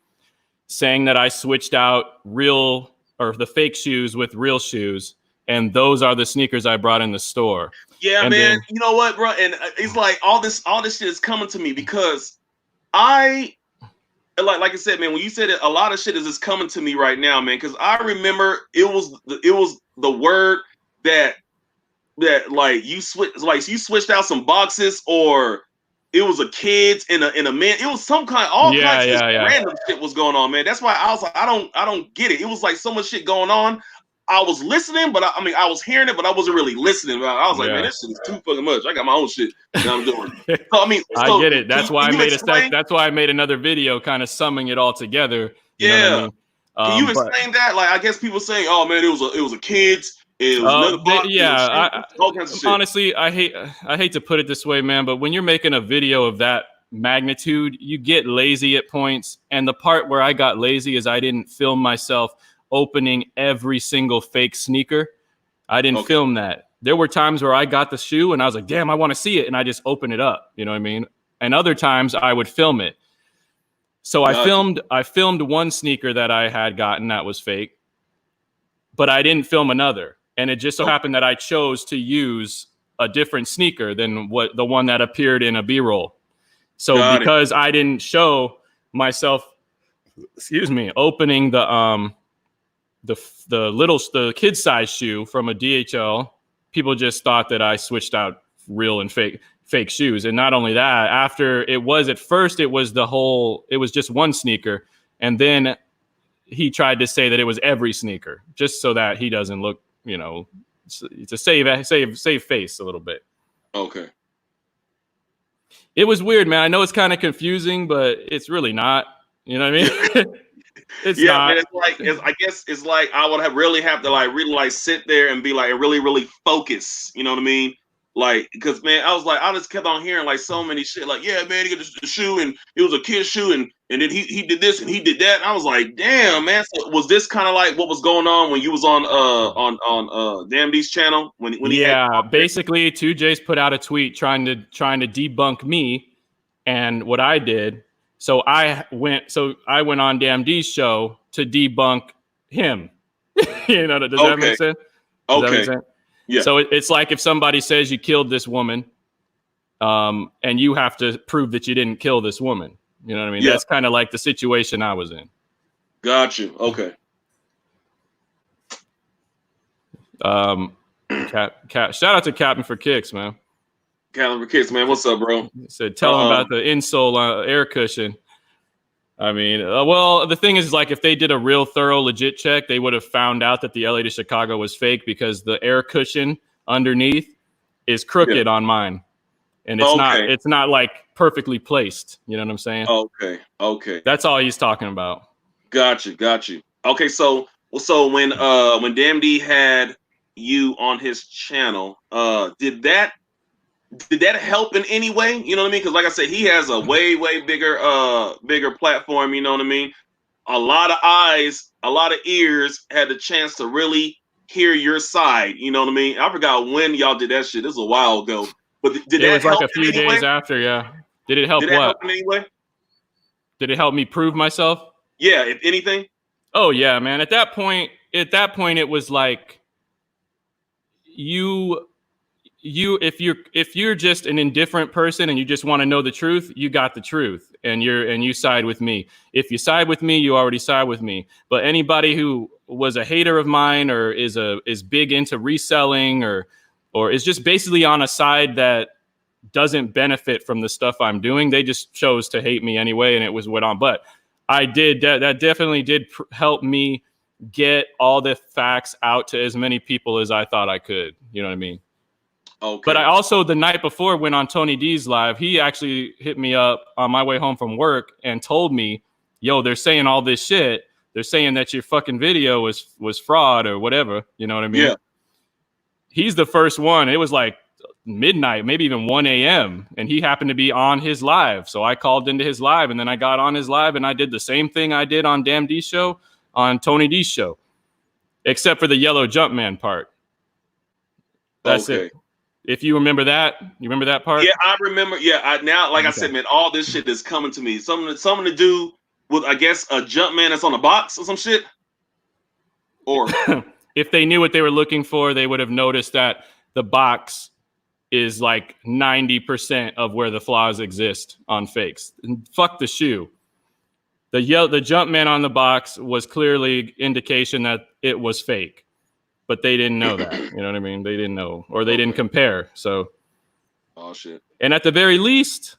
saying that I switched out the fake shoes with real shoes, and those are the sneakers I brought in the store. Yeah, and man. You know what, bro? And it's like all this shit is coming to me because like I said, man, when you said it, a lot of shit is just coming to me right now, man. Because I remember it was the word that like you switched out some boxes, or it was a kids in a man. It was some kind of random shit was going on, man. That's why I was like, I don't get it. It was like so much shit going on. I was listening, but I was hearing it, but I wasn't really listening. I was like, man, this shit is too fucking much. I got my own shit that I'm doing. So I get it. That's why I made another video kind of summing it all together. You know what I mean? Can you But explain that? Like, I guess people saying, "Oh man, it was a kid's. It was another box. Yeah. All kinds of shit." Honestly, I hate to put it this way, man, but when you're making a video of that magnitude, you get lazy at points. And the part where I got lazy is I didn't film myself opening every single fake sneaker. I didn't film that. There were times where I got the shoe and I was like, damn, I want to see it. And I just open it up. You know what I mean? And other times I would film it. So I filmed one sneaker that I had gotten that was fake, but I didn't film another. And it just so happened that I chose to use a different sneaker than what the one that appeared in a B-roll. So because I didn't show myself, opening the kid size shoe from a DHL, people just thought that I switched out real and fake shoes. And not only that, after it was just one sneaker, and then he tried to say that it was every sneaker, just so that he doesn't look, to save face a little bit. Okay. It was weird, man. I know it's kind of confusing, but it's really not. You know what I mean? It's not. Man, I guess it's like I would really have to really sit there and be and really focus. You know what I mean? Like, because man, I just kept on hearing so many shit. Like, yeah, man, he got the shoe and it was a kid's shoe and then he did this and he did that. And I was like, damn, man. So was this kind of like what was going on when you was on Damn D's channel when basically 2J's put out a tweet trying to debunk me and what I did. So I went on Damn D's show to debunk him. Does that make sense? Does that make sense? Yeah. So it's like if somebody says you killed this woman, and you have to prove that you didn't kill this woman. You know what I mean? Yeah. That's kind of like the situation I was in. Got you. Okay. Shout out to Captain for Kicks, man. Captain for Kicks, man. What's up, bro? He said, tell him about the insole air cushion. I mean, well, the thing is, if they did a real thorough, legit check, they would have found out that the LA to Chicago was fake because the air cushion underneath is crooked on mine, and it's not perfectly placed. You know what I'm saying? Okay. That's all he's talking about. Got you. Okay, so when Damn D had you on his channel, did that help in any way? You know what I mean? Because like I said, he has a way bigger platform. You know what I mean? A lot of eyes, a lot of ears had the chance to really hear your side. You know what I mean? I forgot when y'all did that shit. This was a while ago. But did that help? It was a few days after. Yeah. Did it help? Did that help in any way? Did it help me prove myself? Yeah. If anything. Oh yeah, man. At that point, it was like if you're just an indifferent person and you just want to know the truth, you got the truth and you side with me. If you side with me, you already side with me. But anybody who was a hater of mine or is big into reselling or is just basically on a side that doesn't benefit from the stuff I'm doing, they just chose to hate me anyway, and it was what on. But I did that definitely did help me get all the facts out to as many people as I thought I could. You know what I mean? Okay. But I also, the night before, went on Tony D's live. He actually hit me up on my way home from work and told me, yo, they're saying all this shit. They're saying that your fucking video was fraud or whatever. You know what I mean? Yeah. He's the first one. It was like midnight, maybe even 1 a.m. And he happened to be on his live. So I called into his live and then I got on his live and I did the same thing I did on Damn D's show on Tony D's show, except for the yellow Jumpman part. That's it. If you remember that, part? Yeah, I remember. Yeah, I said, man, all this shit is coming to me. Something to do with, I guess, a Jumpman that's on a box or some shit. Or if they knew what they were looking for, they would have noticed that the box is like 90% of where the flaws exist on fakes. And fuck the shoe. The Jumpman on the box was clearly indication that it was fake. But they didn't know that, you know what I mean? They didn't know, or they didn't compare. So, oh shit! And at the very least,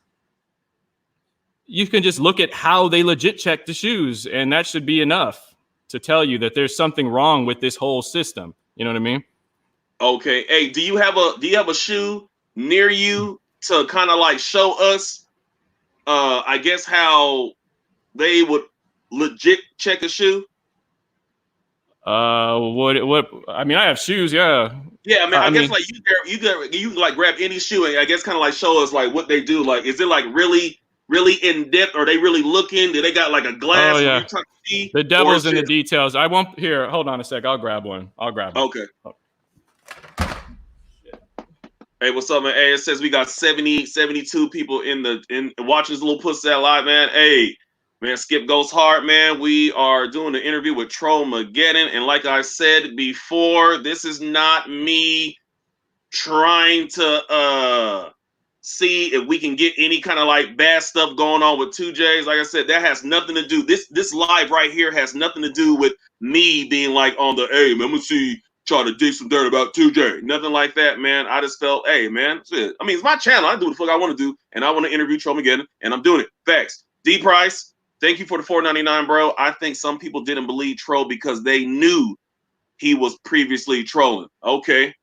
you can just look at how they legit check the shoes, and that should be enough to tell you that there's something wrong with this whole system. You know what I mean? Okay. Hey, do you have a shoe near you to kind of show us? I guess how they would legit check a shoe. What? I mean, I have shoes. Yeah. Yeah, man. I guess mean, like you like grab any shoe and I guess kind of like show us like what they do. Like, is it like really in depth? Are they really looking? Do they got like a oh glass where yeah, you trying to see? the Or devil's it's in the just details. I won't. Here, hold on a sec. I'll grab one. okay. Hey, what's up, man? Hey, it says we got 72 people in watching this little pussy live, man. Hey, man, Skip goes hard, man. We are doing an interview with Trollmaggedon, and like I said before, this is not me trying to see if we can get any kind of like bad stuff going on with 2Js. Like I said, that has nothing to do. This live right here has nothing to do with me being like on the hey, man, I'm gonna try to dig some dirt about 2J. Nothing like that, man. I just felt, hey, man, shit. I mean, it's my channel. I do what the fuck I want to do, and I want to interview Trollmaggedon, and I'm doing it. Facts. D Price, thank you for the $4.99, bro. I think some people didn't believe Troll because they knew he was previously trolling. Okay.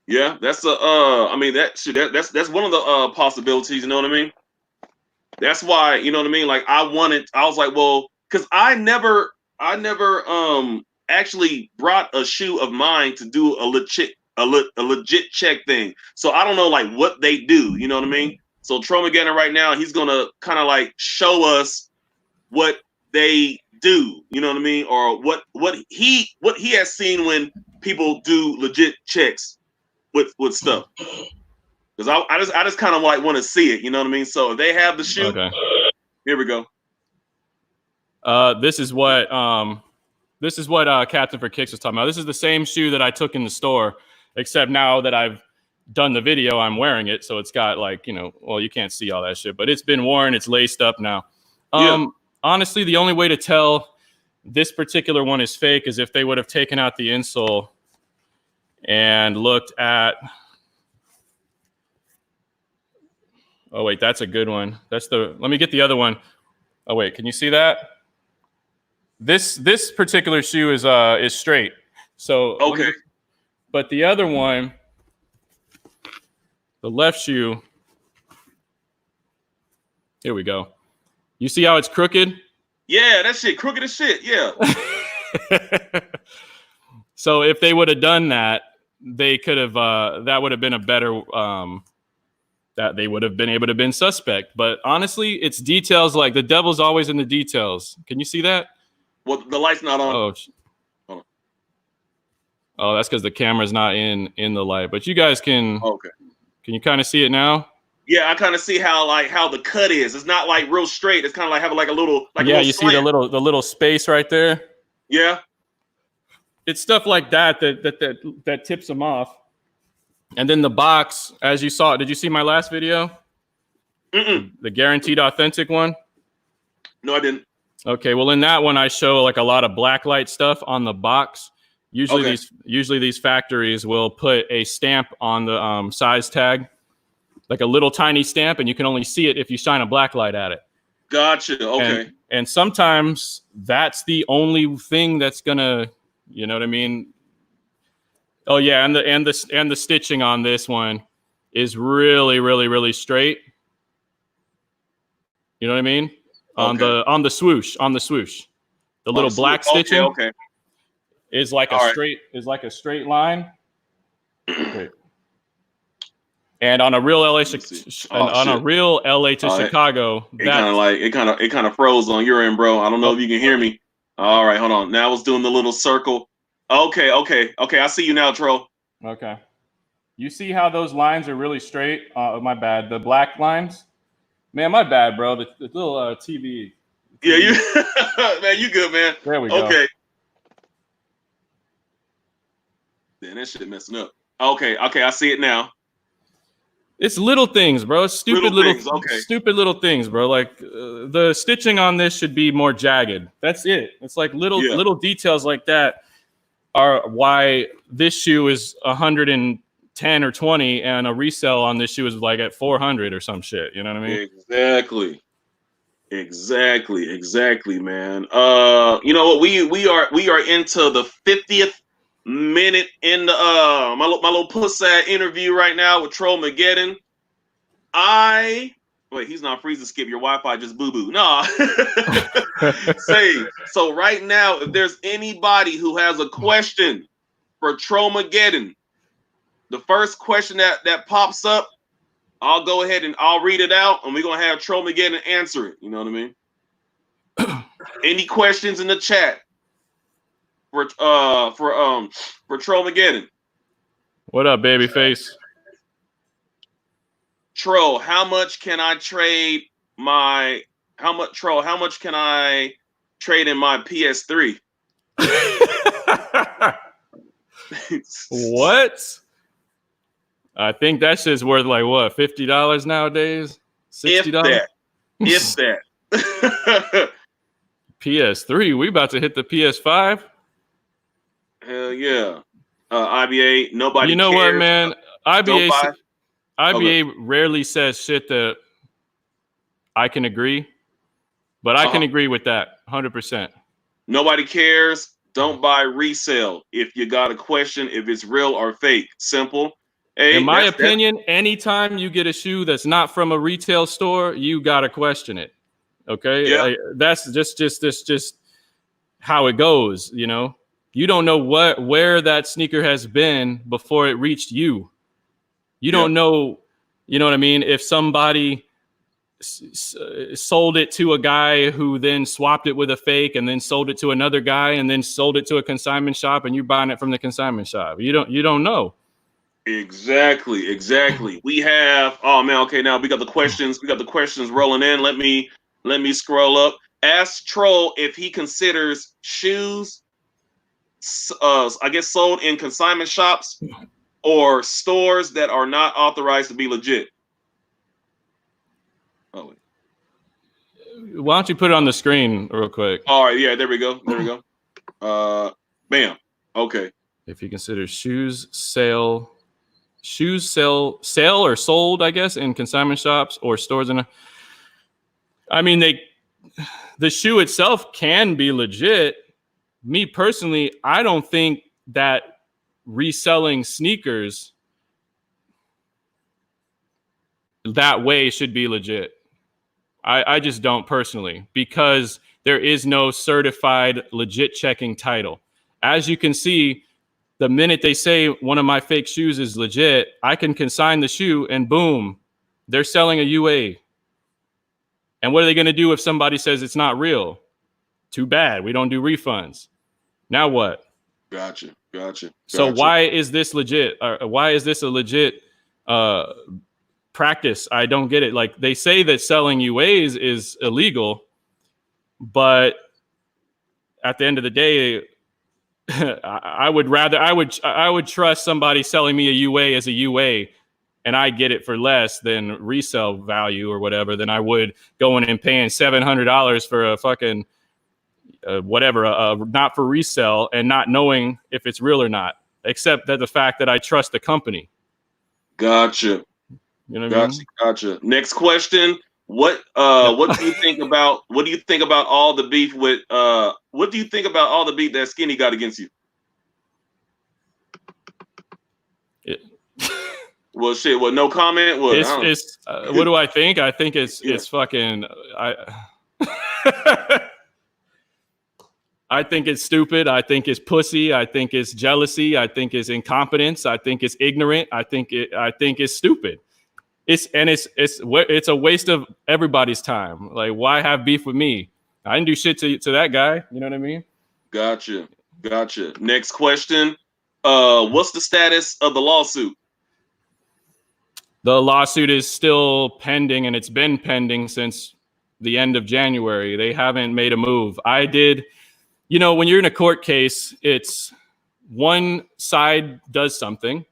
Yeah, that's I mean that's one of the possibilities, you know what I mean? That's why, you know what I mean? Like I was like, well, because I never actually brought a shoe of mine to do a legit check thing. So I don't know like what they do, you know what I mean? So Trollmaggedon right now, he's gonna kind of like show us what they do, you know what I mean? Or what he has seen when people do legit checks with stuff. Because I just kind of like want to see it, you know what I mean? So if they have the shoe, okay. Here we go. This is what Captain for Kicks was talking about. This is the same shoe that I took in the store, except now that I've done the video, I'm wearing it, so it's got like, you know, well, you can't see all that shit, but it's been worn, it's laced up now. Honestly, the only way to tell this particular one is fake is if they would have taken out the insole and looked at. Oh wait, that's a good one. Let me get the other one. Oh wait, can you see that? This particular shoe is straight. So okay. But the other one, the left shoe, here we go. You see how it's crooked? Yeah, that shit crooked as shit. Yeah. So if they would have done that, they could have that would have been a better that they would have been able to been suspect. But honestly, it's details. Like the devil's always in the details. Can you see that? Well, the light's not on. Hold on. Oh, that's because the camera's not in the light. But you guys can. Okay. Can you kind of see it now? Yeah, I kind of see how the cut is. It's not like real straight. It's kind of like having like a little like. Yeah, a little you slant. see the little space right there. Yeah. It's stuff like that tips them off. And then the box, as you saw, did you see my last video? The guaranteed authentic one? No, I didn't. Okay, well in that one I show like a lot of blacklight stuff on the box. Usually these factories will put a stamp on the size tag, like a little tiny stamp, and you can only see it if you shine a blacklight at it. Gotcha. Okay. And sometimes that's the only thing that's gonna, you know what I mean? Oh yeah, and the stitching on this one is really, really, really straight. You know what I mean? Okay. On the swoosh, the little black stitching. Okay. Is like a straight line. Okay. And on a real LA a real LA to Chicago, it kind of froze on your end, bro. I don't know if you can hear me. All right, hold on. Now it's doing the little circle. Okay. I see you now, Tro. Okay. You see how those lines are really straight? My bad. The black lines. Man, my bad, bro. The little TV. Yeah, you man, you good, man. There we go. Okay. Damn, that shit messing up. Okay, I see it now. It's little things, bro. It's stupid little things, bro. Like the stitching on this should be more jagged. That's it. It's like little details like that are why this shoe is 110 or 20 and a resale on this shoe is like at 400 or some shit. You know what I mean? Exactly, man. You know what? We are into the 50th minute in the my little pussy interview right now with Trollmaggedon. I Wait, he's not freezing, Skip. Your Wi-Fi just boo-boo. Nah. Say, so right now, if there's anybody who has a question for Trollmaggedon, the first question that pops up, I'll go ahead and I'll read it out, and we're gonna have Trollmaggedon answer it. You know what I mean? Any questions in the chat for Trollmaggedon? What up, babyface? Troll, how much can I trade my? How much can I trade in my PS3? What? I think that shit's worth like what, $50 nowadays? $60? If that. PS3, we about to hit the PS5. Hell yeah. IBA, nobody. You know cares. what, man? IBA rarely says shit that I can agree, but I can agree with that 100%. Nobody cares. Don't buy resale. If you got a question, if it's real or fake, simple. Hey, in my opinion, anytime you get a shoe that's not from a retail store, you gotta question it. Okay, yeah. That's just how it goes. You know, you don't know where that sneaker has been before it reached you. You don't know, you know what I mean? If somebody sold it to a guy who then swapped it with a fake and then sold it to another guy and then sold it to a consignment shop and you're buying it from the consignment shop. You don't know. Exactly. We have, oh man, okay, now we got the questions. We got the questions rolling in. Let me scroll up. Ask Troll if he considers shoes, I guess, sold in consignment shops or stores that are not authorized to be legit. Oh, wait. Why don't you put it on the screen real quick? All right, yeah, there we go. Bam. Okay. If you consider shoes sale or sold, I guess, in consignment shops or stores, I mean, the shoe itself can be legit. Me personally, I don't think that reselling sneakers that way should be legit. I just don't personally, because there is no certified legit checking title. As you can see, the minute they say one of my fake shoes is legit, I can consign the shoe and boom, they're selling a UA. And what are they going to do if somebody says it's not real? Too bad. We don't do refunds. Now what? Gotcha. So why is this legit? Why is this a legit practice? I don't get it. Like, they say that selling UAs is illegal, but at the end of the day, I would trust somebody selling me a UA as a UA, and I get it for less than resale value or whatever than I would going and paying $700 for a fucking not for resale and not knowing if it's real or not, except that the fact that I trust the company. Gotcha. You know what I mean? Gotcha. Next question. What do you think about all the beef with what do you think about all the beef that Skinny got against you? Well, shit. Well, no comment. Well, what do I think? I think it's fucking. I think it's stupid. I think it's pussy. I think it's jealousy. I think it's incompetence. I think it's ignorant. I think it's stupid. It's a waste of everybody's time. Like, why have beef with me? I didn't do shit to that guy. You know what I mean? Gotcha. Next question. What's the status of the lawsuit? The lawsuit is still pending, and it's been pending since the end of January. They haven't made a move. You know, when you're in a court case, it's one side does something,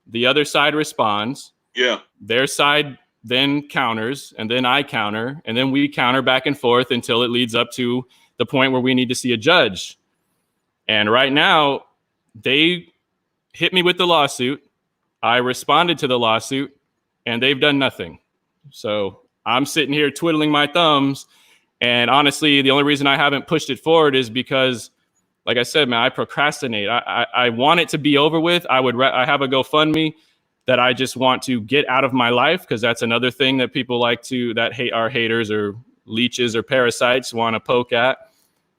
the other side responds. Yeah. Their side then counters, and then I counter, and then we counter back and forth until it leads up to the point where we need to see a judge. And right now, they hit me with the lawsuit. I responded to the lawsuit, and they've done nothing. So I'm sitting here twiddling my thumbs. And honestly, the only reason I haven't pushed it forward is because, like I said, man, I procrastinate. I want it to be over with. I have a GoFundMe. that I just want to get out of my life, because that's another thing that people that are haters or leeches or parasites want to poke at.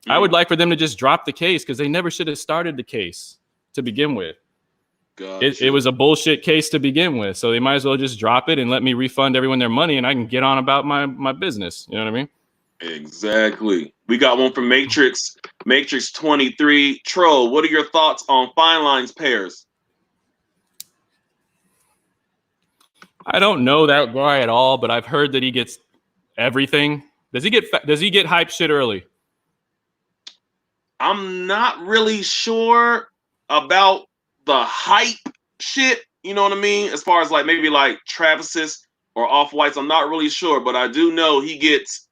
I would like for them to just drop the case, because they never should have started the case to begin with. Gotcha. It was a bullshit case to begin with, so they might as well just drop it and let me refund everyone their money, and I can get on about my business. You know what I mean? Exactly. We got one from Matrix 23. Troll, what are your thoughts on fine lines pairs? I don't know that guy at all, but I've heard that he gets everything. Does he get hype shit early? I'm not really sure about the hype shit. You know what I mean? As far as like maybe like Travis's or Off-Whites, I'm not really sure, but I do know he gets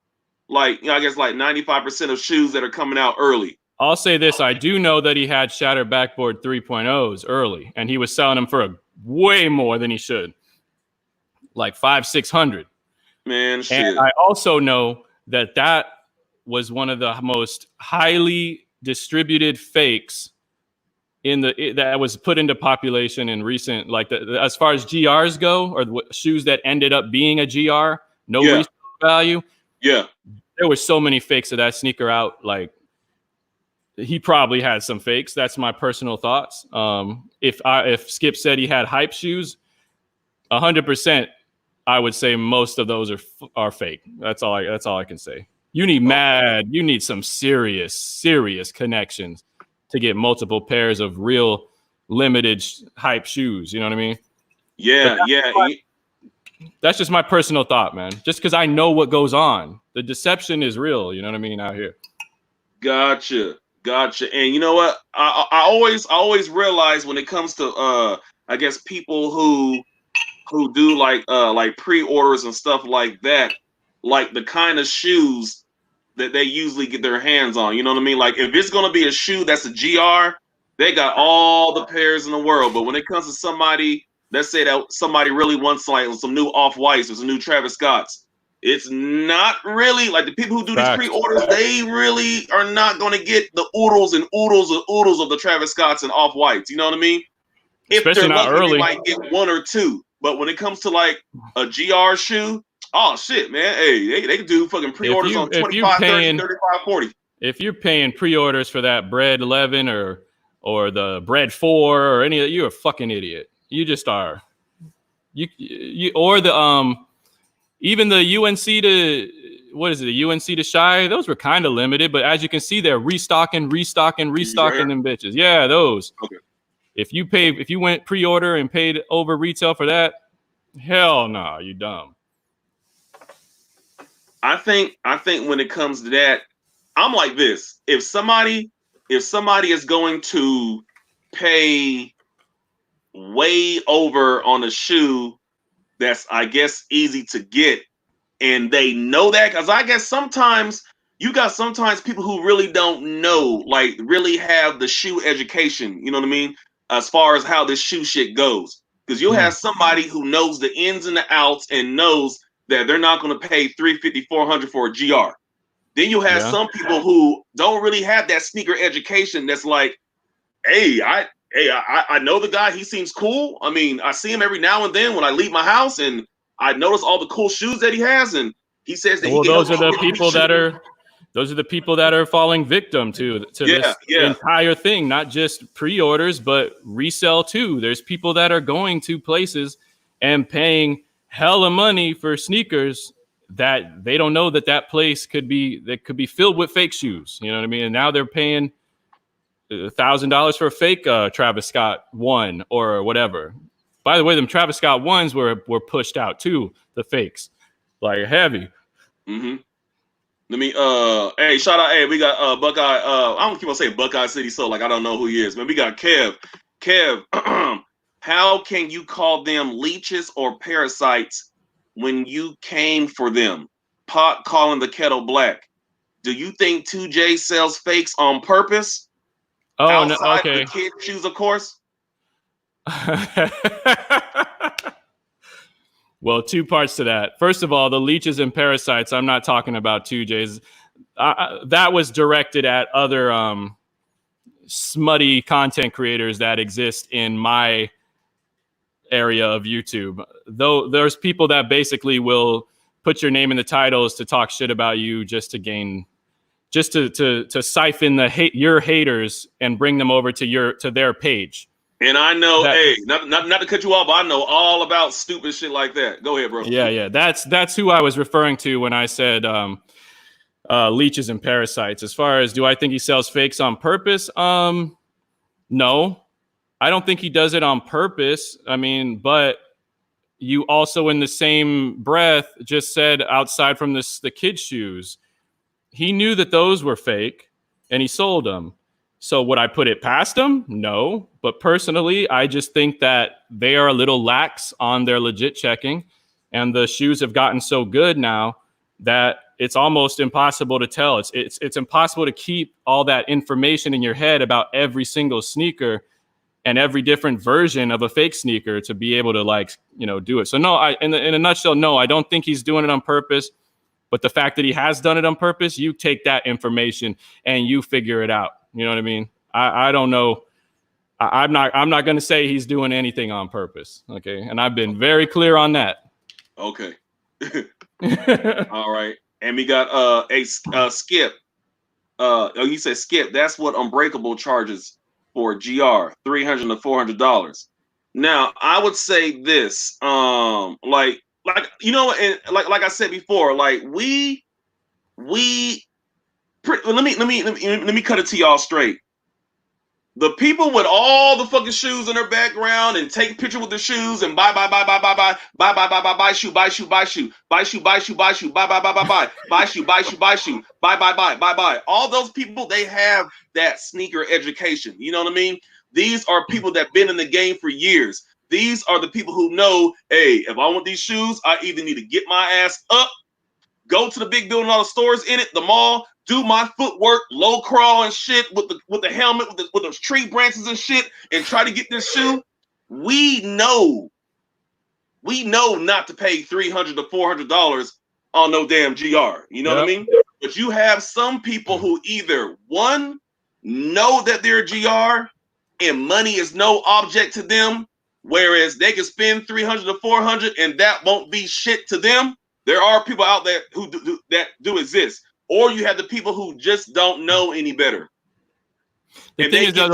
like, I guess like 95% of shoes that are coming out early. I'll say this. I do know that he had Shatter Backboard 3.0s early, and he was selling them for way more than he should. Like 500-600. Man, shit. And I also know that was one of the most highly distributed fakes that was put into population in recent, like as far as GRs go, or shoes that ended up being a GR, no resale value. Yeah, there were so many fakes of that sneaker out. Like, he probably had some fakes. That's my personal thoughts. If Skip said he had hype shoes, 100%. I would say most of those are fake. That's all I can say. You need some serious connections to get multiple pairs of real limited hype shoes. You know what I mean? Yeah. That's just my personal thought, man. Just because I know what goes on. The deception is real. You know what I mean? Out here. Gotcha. And you know what? I always realize when it comes to I guess people who do like pre-orders and stuff like that, like the kind of shoes that they usually get their hands on. You know what I mean? Like if it's gonna be a shoe that's a GR, they got all the pairs in the world. But when it comes to somebody, let's say that somebody really wants like some new Off-Whites or some new Travis Scotts, it's not really like the people who do these pre-orders, they really are not gonna get the oodles and oodles of the Travis Scotts and Off-Whites. You know what I mean? If especially they're not lucky, early, they might get one or two. But when it comes to like a GR shoe, oh shit, man. Hey, they can do fucking pre-orders on 25, 30, 35, 40. If you're paying pre-orders for that Bread 11 or the Bread 4 or any of that, you're a fucking idiot. You just are. You or the even the UNC to what is it? The UNC to Shy, those were kind of limited, but as you can see, they're restocking them bitches. Yeah, those. Okay. If you went pre-order and paid over retail for that, hell no, you dumb. I think when it comes to that, I'm like this. If somebody is going to pay way over on a shoe that's, I guess, easy to get, and they know that, because I guess sometimes people who really don't know, like really have the shoe education, you know what I mean, as far as how this shoe shit goes. Because you'll have somebody who knows the ins and the outs and knows that they're not going to pay $350, $400 for a GR. Then you have some people who don't really have that sneaker education. That's like, hey, I know the guy. He seems cool. I mean, I see him every now and then when I leave my house, and I notice all the cool shoes that he has. And he says that those are the people that are falling victim to this entire thing. Not just pre-orders, but resell too. There's people that are going to places and paying hella money for sneakers that they don't know that place could be filled with fake shoes. You know what I mean? And now they're paying $1,000 for a fake Travis Scott 1 or whatever. By the way, them Travis Scott 1s were pushed out too, the fakes, like heavy. Mm-hmm. Let me hey, shout out, hey, we got Buckeye, I don't keep on saying Buckeye City, so like I don't know who he is, man. We got Kev. How can you call them leeches or parasites when you came for them? Pot calling the kettle black. Do you think 2J sells fakes on purpose? Oh, outside no, okay. of the kid shoes, of course. Well, two parts to that. First of all, the leeches and parasites, I'm not talking about 2Js. That was directed at other smutty content creators that exist in my area of YouTube. Though there's people that basically will put your name in the titles to talk shit about you just to gain, just to siphon your haters and bring them over to their page. And I know, hey, not to cut you off, but I know all about stupid shit like that. Go ahead, bro. Yeah. That's who I was referring to when I said leeches and parasites. As far as, do I think he sells fakes on purpose? No, I don't think he does it on purpose. I mean, but you also in the same breath just said, outside from the kid shoes, he knew that those were fake and he sold them. So would I put it past him? No. But personally, I just think that they are a little lax on their legit checking. And the shoes have gotten so good now that it's almost impossible to tell. It's impossible to keep all that information in your head about every single sneaker and every different version of a fake sneaker to be able to, like, you know, do it. So no, in a nutshell, no, I don't think he's doing it on purpose. But the fact that he has done it on purpose, you take that information and you figure it out. You know what I mean? I don't know. I'm not going to say he's doing anything on purpose. Okay. And I've been very clear on that. Okay. All right. And we got Skip. You said Skip. That's what Unbreakable charges for GR, $300 to $400. Now, I would say this, like you know, and like I said before, like let me cut it to y'all straight. The people with all the fucking shoes in their background and take a picture with the shoes and buy shoe, buy shoe, buy shoe, buy shoe, buy shoe, buy shoe, buy shoe, buy shoe, buy shoe, buy. All those people, they have that sneaker education. You know what I mean? These are people that been in the game for years. These are the people who know, hey, if I want these shoes, I either need to get my ass up, go to the big building, all the stores in it, the mall, do my footwork, low crawl and shit with the helmet, with those tree branches and shit, and try to get this shoe. We know not to pay $300 to $400 on no damn GR. You know what I mean? But you have some people who either, one, know that they're GR and money is no object to them, whereas they can spend $300 to $400 and that won't be shit to them. There are people out there who do exist. Or you have the people who just don't know any better. The thing is, though,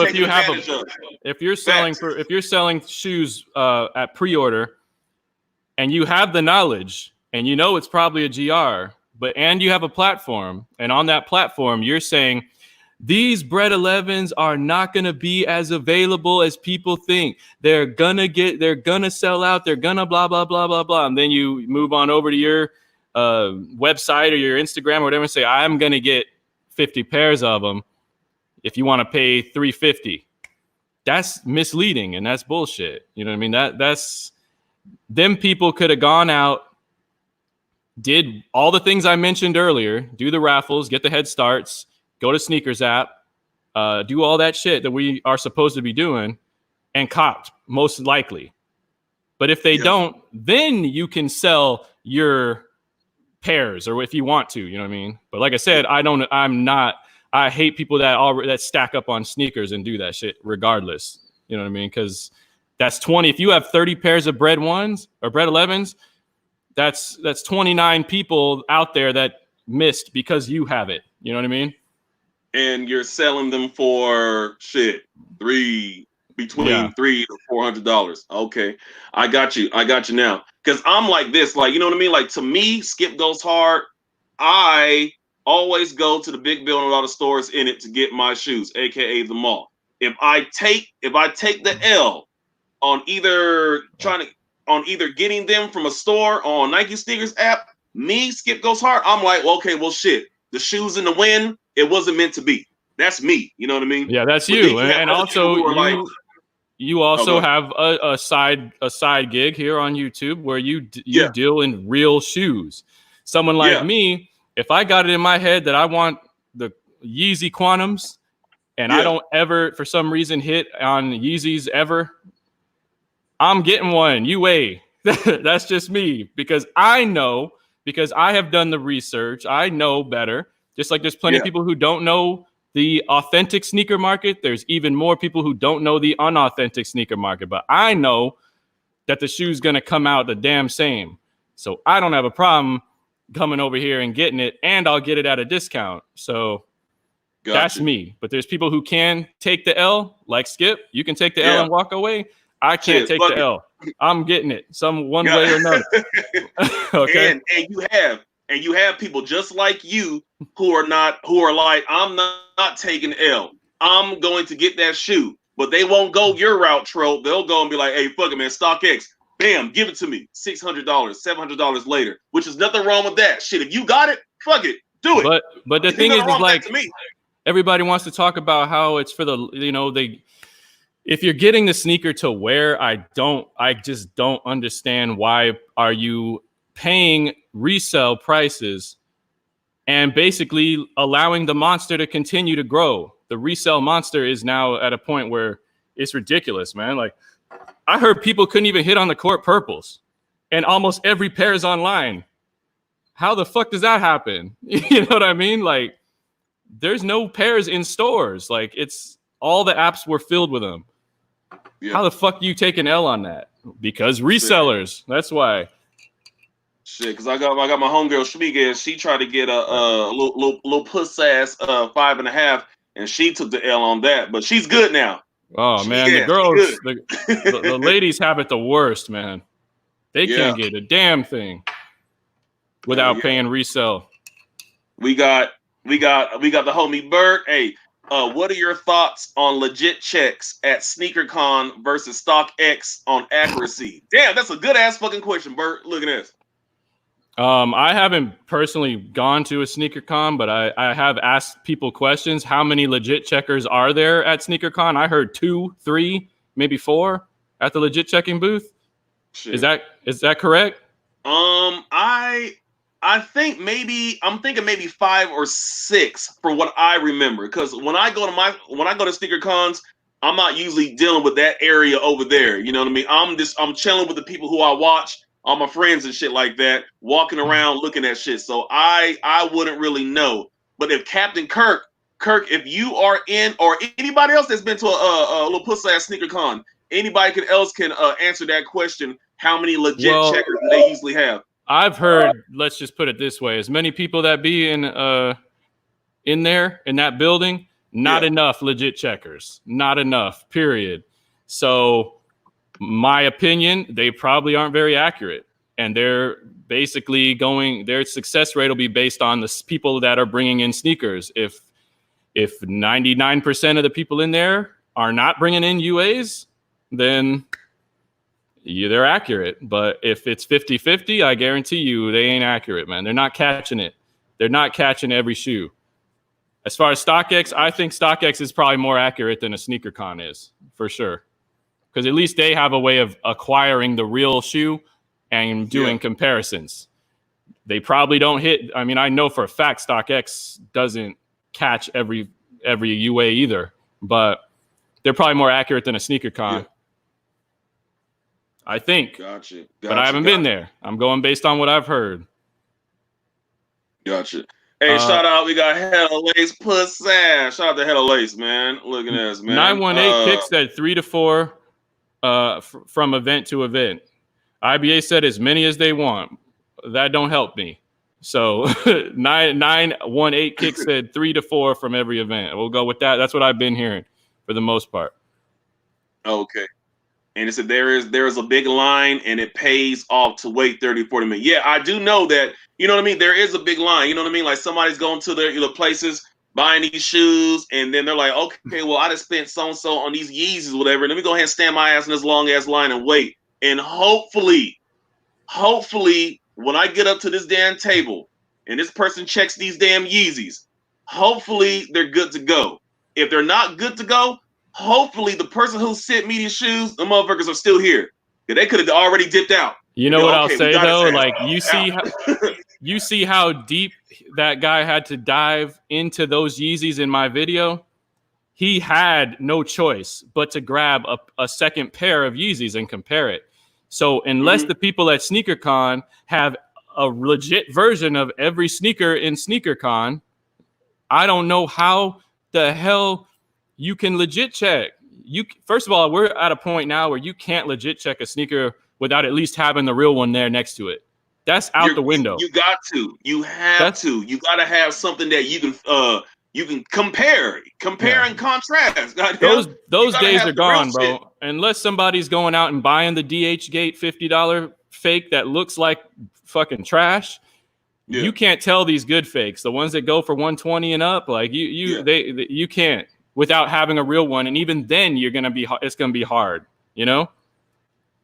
if you're selling shoes at pre-order and you have the knowledge and you know it's probably a GR, and you have a platform, and on that platform you're saying these Bread 11s are not going to be as available as people think. They're gonna sell out. They're gonna blah blah blah blah blah, and then you move on over to your website or your Instagram or whatever and say, I'm going to get 50 pairs of them if you want to pay $350. That's misleading and that's bullshit. You know what I mean? That's them people could have gone out, did all the things I mentioned earlier, do the raffles, get the head starts, go to Sneakers app, do all that shit that we are supposed to be doing and copped, most likely. But if they don't, then you can sell your pairs, or if you want to, you know what I mean? But like I said, I hate people that stack up on sneakers and do that shit regardless. You know what I mean? Because that's 20. If you have 30 pairs of Bread 1s or Bread 11s, that's 29 people out there that missed because you have it. You know what I mean? And you're selling them for shit, between $300 to $400. Okay, I got you now. Because I'm like this, like, you know what I mean? Like, to me, Skip Goes Hard. I always go to the big building with all the stores in it to get my shoes, aka the mall. If I take the L on either getting them from a store or on Nike Sneakers app, me, Skip Goes Hard, I'm like, well, okay, well, shit. The shoes in the wind, it wasn't meant to be. That's me. You know what I mean? Yeah, that's you. And also you also have a side gig here on YouTube where you deal in real shoes. Someone like me, if I got it in my head that I want the Yeezy Quantums and I don't ever, for some reason, hit on Yeezys ever, I'm getting one. That's just me because I know, because I have done the research. I know better. Just like there's plenty of people who don't know the authentic sneaker market, there's even more people who don't know the unauthentic sneaker market. But I know that the shoe's going to come out the damn same. So I don't have a problem coming over here and getting it, and I'll get it at a discount. So that's me. But there's people who can take the L, like Skip. You can take the L and walk away. I can't take the L. I'm getting it one way or another. Okay. And you have people just like you who are like, I'm not taking L. I'm going to get that shoe. But they won't go your route, Troll. They'll go and be like, hey, fuck it, man, StockX. Bam, give it to me. $600, $700 later, which is nothing wrong with that. Shit, if you got it, fuck it. Do it. But the thing is like, everybody wants to talk about how it's for the, if you're getting the sneaker to wear, I just don't understand why are you paying resale prices and basically allowing the monster to continue to grow. The resale monster is now at a point where it's ridiculous, man. Like, I heard people couldn't even hit on the court purples, and almost every pair is online. How the fuck does that happen? You know what I mean? Like, there's no pairs in stores. Like, it's all the apps were filled with them. Yeah. How the fuck do you take an L on that? Because resellers. That's why. Shit, because I got my homegirl Shmiga, and she tried to get a little puss ass 5.5, and she took the L on that. But she's good now. Oh man, the girls, the ladies have it the worst, man. They can't get a damn thing without paying resale. We got the homie Bert. Hey, what are your thoughts on legit checks at SneakerCon versus StockX on accuracy? Damn, that's a good ass fucking question, Bert. Look at this. I haven't personally gone to a SneakerCon, but I have asked people questions. How many legit checkers are there at SneakerCon? I heard 2, 3, maybe 4 at the legit checking booth. Shit. Is that correct? I think I'm thinking maybe 5 or 6 for what I remember. Because when I go to SneakerCons, I'm not usually dealing with that area over there. You know what I mean? I'm chilling with the people who I watch. All my friends and shit like that, walking around looking at shit. So I wouldn't really know. But if Captain Kirk, if you are in, or anybody else that's been to a little pussy ass sneaker con, anybody else can answer that question. How many legit checkers do they usually have? I've heard, let's just put it this way, as many people that be in there in that building, not enough legit checkers. Not enough, period. So my opinion, they probably aren't very accurate, and they're basically their success rate will be based on the people that are bringing in sneakers. If 99% of the people in there are not bringing in UAs, then they're accurate. But if it's 50-50, I guarantee you they ain't accurate, man. They're not catching it. They're not catching every shoe. As far as StockX, I think StockX is probably more accurate than a SneakerCon is, for sure. Because at least they have a way of acquiring the real shoe and doing comparisons. They probably don't hit. I mean, I know for a fact StockX doesn't catch every UA either, but they're probably more accurate than a SneakerCon. Yeah. I think. Gotcha. But I haven't been there. I'm going based on what I've heard. Gotcha. Hey, shout out. We got Hella Lace Puss Ass. Shout out to Hella Lace, man. Look at this, man. 918 Kick said 3 to 4 from event to event. IBA said as many as they want. That don't help me. So 918 Kick said 3 to 4 from every event. We'll go with that. That's what I've been hearing for the most part. Okay. And it said there is a big line and it pays off to wait 30, 40 minutes. Yeah, I do know that. You know what I mean? There is a big line. You know what I mean? Like somebody's going to their places buying these shoes, and then they're like, okay, well, I just spent so-and-so on these Yeezys, whatever. Let me go ahead and stand my ass in this long-ass line and wait. And hopefully, when I get up to this damn table and this person checks these damn Yeezys, hopefully they're good to go. If they're not good to go, hopefully the person who sent me these shoes, the motherfuckers are still here. They could have already dipped out. You know what I'll say, though? Like, you see how deep that guy had to dive into those Yeezys in my video? He had no choice but to grab a second pair of Yeezys and compare it. So unless the people at SneakerCon have a legit version of every sneaker in SneakerCon, I don't know how the hell you can legit check. First of all, we're at a point now where you can't legit check a sneaker without at least having the real one there next to it. That's out the window. You got to. You have to. You got to have something that you can compare and contrast. Those days are gone, bro. Shit. Unless somebody's going out and buying the DH Gate $50 fake that looks like fucking trash, you can't tell these good fakes. The ones that go for 120 and up, like you can't without having a real one. And even then, it's gonna be hard. You know,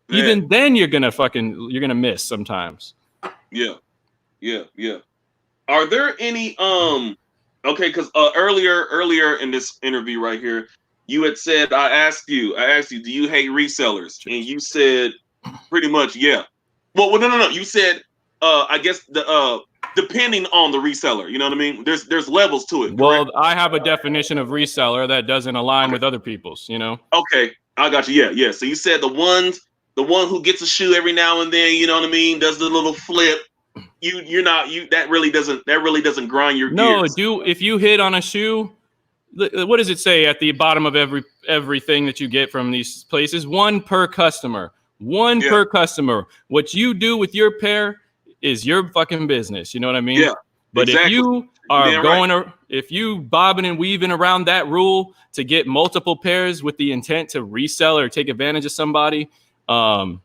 even then you're gonna miss sometimes. Yeah. Are there any okay, because earlier in this interview right here, you had said I asked you, do you hate resellers? And you said pretty much yeah. Well, no. You said I guess the depending on the reseller, you know what I mean? There's levels to it. Well, correct? I have a definition of reseller that doesn't align with other people's, you know. Okay, I got you. Yeah. So you said the one who gets a shoe every now and then, you know what I mean, does the little flip. That really doesn't grind your gears. No, if you hit on a shoe, what does it say at the bottom of everything that you get from these places? One per customer. Per customer. What you do with your pair is your fucking business. You know what I mean? Yeah. But exactly. If you are if you bobbing and weaving around that rule to get multiple pairs with the intent to resell or take advantage of somebody, that's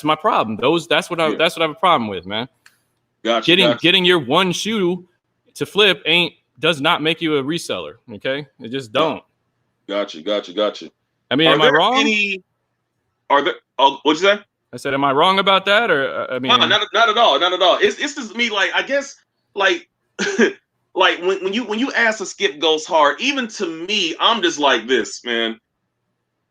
my problem. That's what I have a problem with, man. Gotcha. Getting your one shoe to flip does not make you a reseller. Okay, it just don't. Gotcha. I mean, am I wrong? What'd you say? I said, am I wrong about that? Or I mean, not at all. It's just me. Like, I guess, like, like when you ask a Skip Goes Hard, even to me, I'm just like this, man.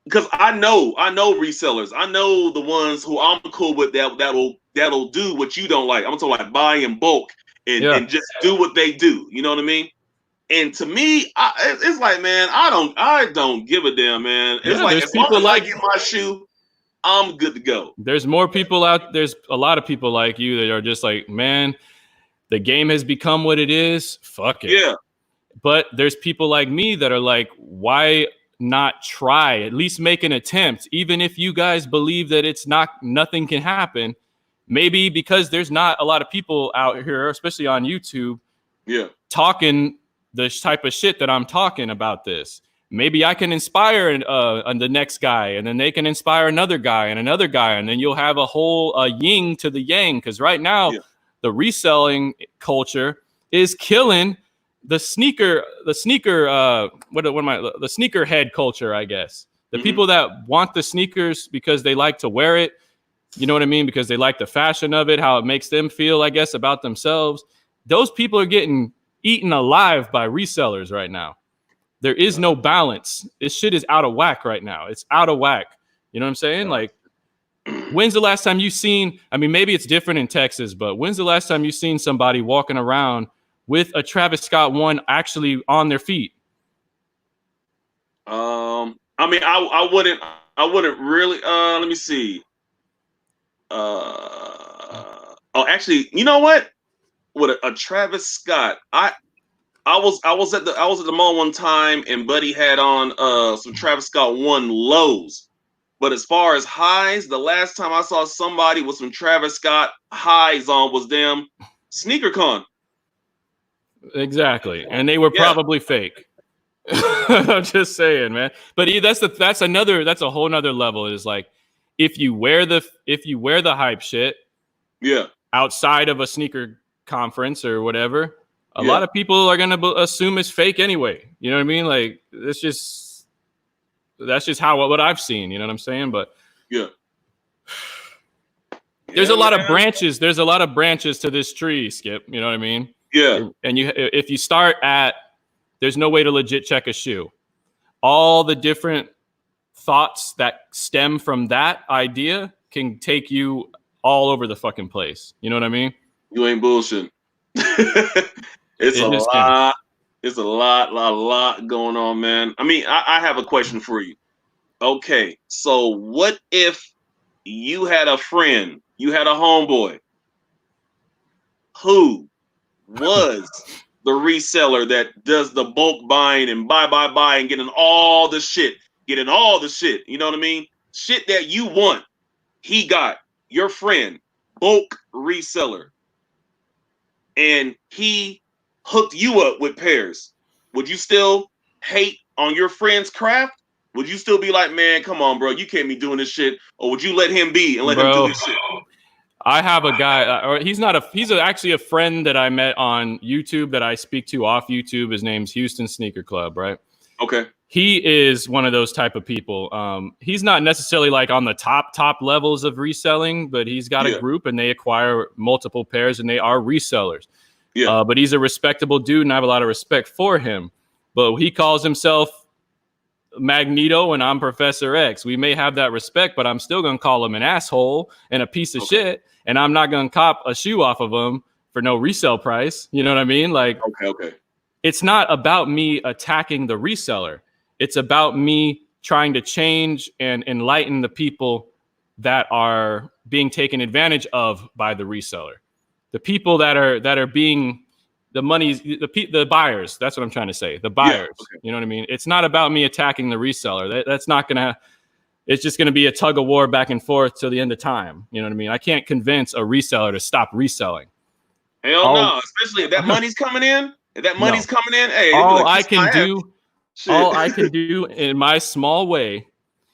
Because I know resellers. I know the ones who I'm cool with that'll do what you don't like. I'm talking like buy in bulk and just do what they do. You know what I mean? And to me, it's like, man, I don't give a damn, man. It's like as long as I get my shoe, I'm good to go. There's more people out. There's a lot of people like you that are just like, man, the game has become what it is. Fuck it. Yeah. But there's people like me that are like, why not try, at least make an attempt, even if you guys believe that nothing can happen. Maybe because there's not a lot of people out here, especially on YouTube, talking the type of shit that I'm talking about this. Maybe I can inspire the next guy, and then they can inspire another guy, and then you'll have a whole yin to the yang. Because right now, the reselling culture is killing the sneaker head culture, I guess. The people that want the sneakers because they like to wear it, you know what I mean? Because they like the fashion of it, how it makes them feel, I guess, about themselves. Those people are getting eaten alive by resellers right now. There is no balance. This shit is out of whack right now. It's out of whack. You know what I'm saying? Like, when's the last time you've seen, I mean, maybe it's different in Texas, but when's the last time you've seen somebody walking around with a Travis Scott one actually on their feet? I mean, I wouldn't really. Let me see. Actually, you know what? With a Travis Scott, I was at the mall one time, and Buddy had on some Travis Scott 1 lows. But as far as highs, the last time I saw somebody with some Travis Scott highs on was damn SneakerCon. Exactly, and they were probably fake. I'm just saying, man. But that's a whole nother level. Is like if you wear the hype shit, outside of a sneaker conference or whatever, a lot of people are gonna assume it's fake anyway. You know what I mean? Like that's just what I've seen. You know what I'm saying? But there's a lot of branches. There's a lot of branches to this tree, Skip. You know what I mean? Yeah. And if you start at, there's no way to legit check a shoe. All the different thoughts that stem from that idea can take you all over the fucking place. You know what I mean? You ain't bullshit. It's a lot going on, man. I mean, I have a question for you. Okay, so what if you had a friend, you had a homeboy who was the reseller that does the bulk buying and buy and getting all the shit, you know what I mean? Shit that you want. he got your friend, bulk reseller, and he hooked you up with pairs, would you still hate on your friend's craft? Would you still be like, man, come on, bro, you can't be doing this shit? Or would you let him be and let him do his shit? I have a guy, or he's actually a friend that I met on YouTube that I speak to off YouTube. His name's Houston Sneaker Club, right? Okay. He is one of those type of people. He's not necessarily like on the top levels of reselling, but he's got a group and they acquire multiple pairs and they are resellers. Yeah. But he's a respectable dude and I have a lot of respect for him. But he calls himself Magneto and I'm Professor X. We may have that respect, but I'm still going to call him an asshole and a piece of shit. And I'm not going to cop a shoe off of him for no resale price. You know what I mean? Like, okay. It's not about me attacking the reseller. It's about me trying to change and enlighten the people that are being taken advantage of by the reseller. The people that are being the buyers. That's what I'm trying to say. The buyers. Yeah, okay. You know what I mean? It's not about me attacking the reseller. That's not gonna. It's just gonna be a tug of war back and forth till the end of time. You know what I mean? I can't convince a reseller to stop reselling. Hell no, especially if that money's coming in. If that money's coming in, hey, all I can do in my small way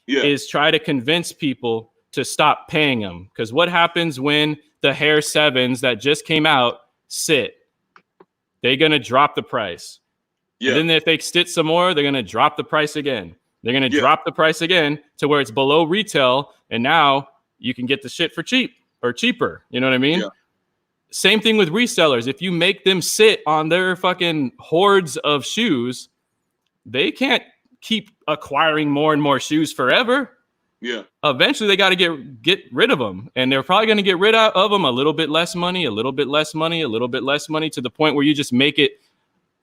is try to convince people to stop paying them. Because what happens when the Hair 7s that just came out sit? They're going to drop the price. Yeah. And then if they sit some more, they're going to drop the price again. They're going to drop the price again to where it's below retail. And now you can get the shit for cheap or cheaper. You know what I mean? Yeah. Same thing with resellers. If you make them sit on their fucking hordes of shoes, they can't keep acquiring more and more shoes forever. Yeah. Eventually, they got to get rid of them. And they're probably going to get rid of them a little bit less money, a little bit less money, a little bit less money to the point where you just make it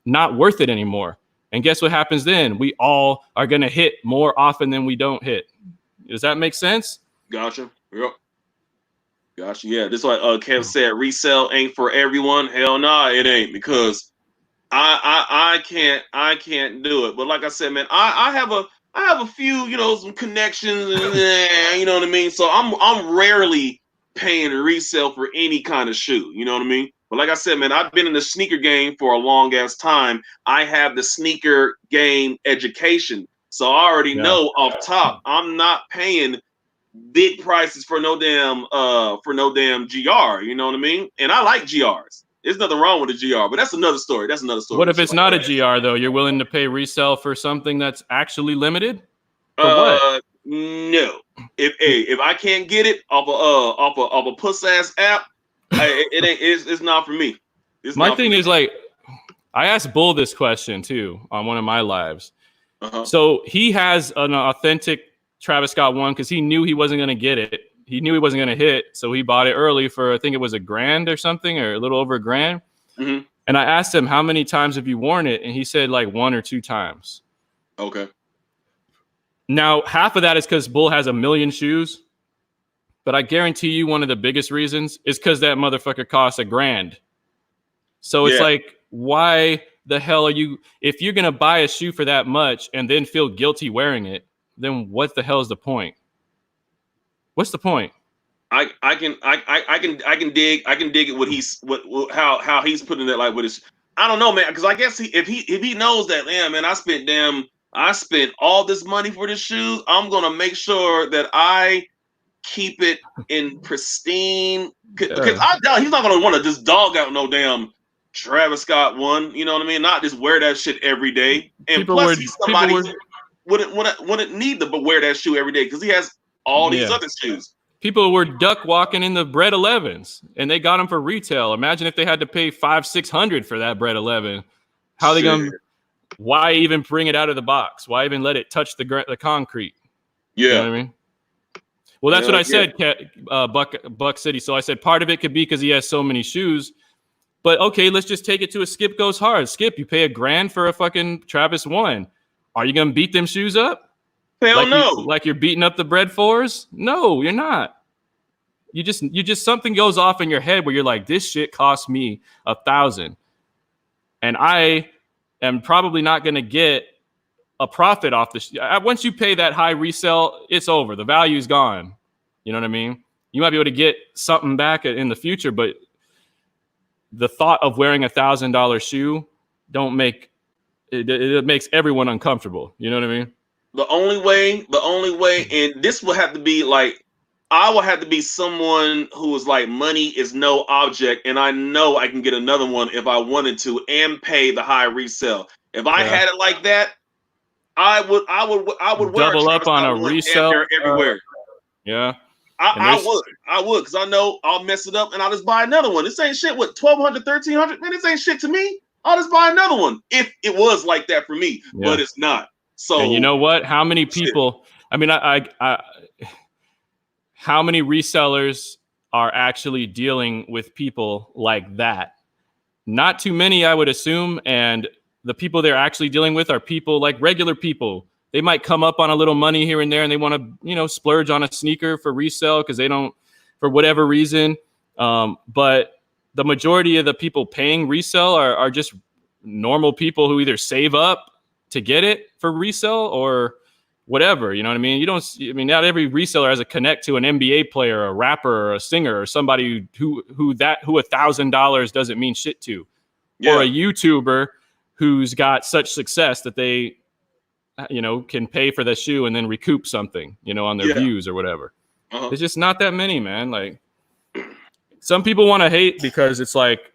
not worth it anymore. And guess what happens then? We all are going to hit more often than we don't hit. Does that make sense? Gotcha. Yep. Gotcha. Yeah, this is what Kev said. Resell ain't for everyone. Hell nah, it ain't, because I can't do it. But like I said, man, I have a few, some connections, and you know what I mean. So I'm rarely paying resale for any kind of shoe. You know what I mean. But like I said, man, I've been in the sneaker game for a long ass time. I have the sneaker game education, so I already know off top I'm not paying big prices for no damn GR, you know what I mean? And I like GRs. There's nothing wrong with a GR, but that's another story. What if it's not a GR though? You're willing to pay resale for something that's actually limited? For what? No. If I can't get it off a puss ass app, it's not for me. My thing is, like, I asked Bull this question too on one of my lives. So he has an authentic Travis Scott one because he knew he wasn't going to get it. He knew he wasn't going to hit, so he bought it early for, I think it was $1,000 or something, or a little over $1,000. Mm-hmm. And I asked him, how many times have you worn it? And he said like 1 or 2 times. Okay. Now, half of that is because Bull has 1 million shoes, but I guarantee you one of the biggest reasons is because that motherfucker costs $1,000. So it's like, why the hell are you, if you're going to buy a shoe for that much and then feel guilty wearing it, then what the hell is the point? What's the point? I can dig it how he's putting it, like with his, I don't know, man, because I guess if he knows that, man, I spent all this money for this shoes, I'm gonna make sure that I keep it in pristine, because I doubt he's not gonna want to just dog out no damn Travis Scott one, you know what I mean? Not just wear that shit every day. And plus he's somebody wouldn't need to wear that shoe every day because he has all these other shoes. People were duck walking in the Bread 11s and they got them for retail. Imagine if they had to pay $500-$600 for that Bread 11. How are they going to, why even bring it out of the box? Why even let it touch the concrete? Yeah. You know what I mean? Well, that's what I said, Buck City. So I said part of it could be because he has so many shoes. But okay, let's just take it to a Skip Goes Hard. Skip, you pay $1,000 for a fucking Travis 1. Are you going to beat them shoes up? Hell no. Like you're beating up the Bread 4s? No, you're not. You just something goes off in your head where you're like, this shit cost me $1,000. And I am probably not going to get a profit off this. Once you pay that high resale, it's over. The value's gone. You know what I mean? You might be able to get something back in the future, but the thought of wearing $1,000 shoe it makes everyone uncomfortable. You know what I mean? The only way, and this will have to be like, I will have to be someone who is like, money is no object, and I know I can get another one if I wanted to and pay the high resale. If I had it like that, I would wear double up on a resale everywhere. Yeah. I would, because I know I'll mess it up and I'll just buy another one. This ain't shit. What, 1,200, 1,300? Man, this ain't shit to me. I'll just buy another one if it was like that for me, but it's not. So, and you know what? How many people? I mean, how many resellers are actually dealing with people like that? Not too many, I would assume. And the people they're actually dealing with are people like regular people. They might come up on a little money here and there, and they want to, splurge on a sneaker for resale because they don't, for whatever reason. But the majority of the people paying resale are just normal people who either save up to get it for resale or whatever. You know what I mean? Not every reseller has a connect to an NBA player, a rapper, or a singer, or somebody who $1,000 doesn't mean shit to, or a YouTuber who's got such success that they, can pay for the shoe and then recoup something, on their views or whatever. There's just not that many, man. Like, some people want to hate because it's like,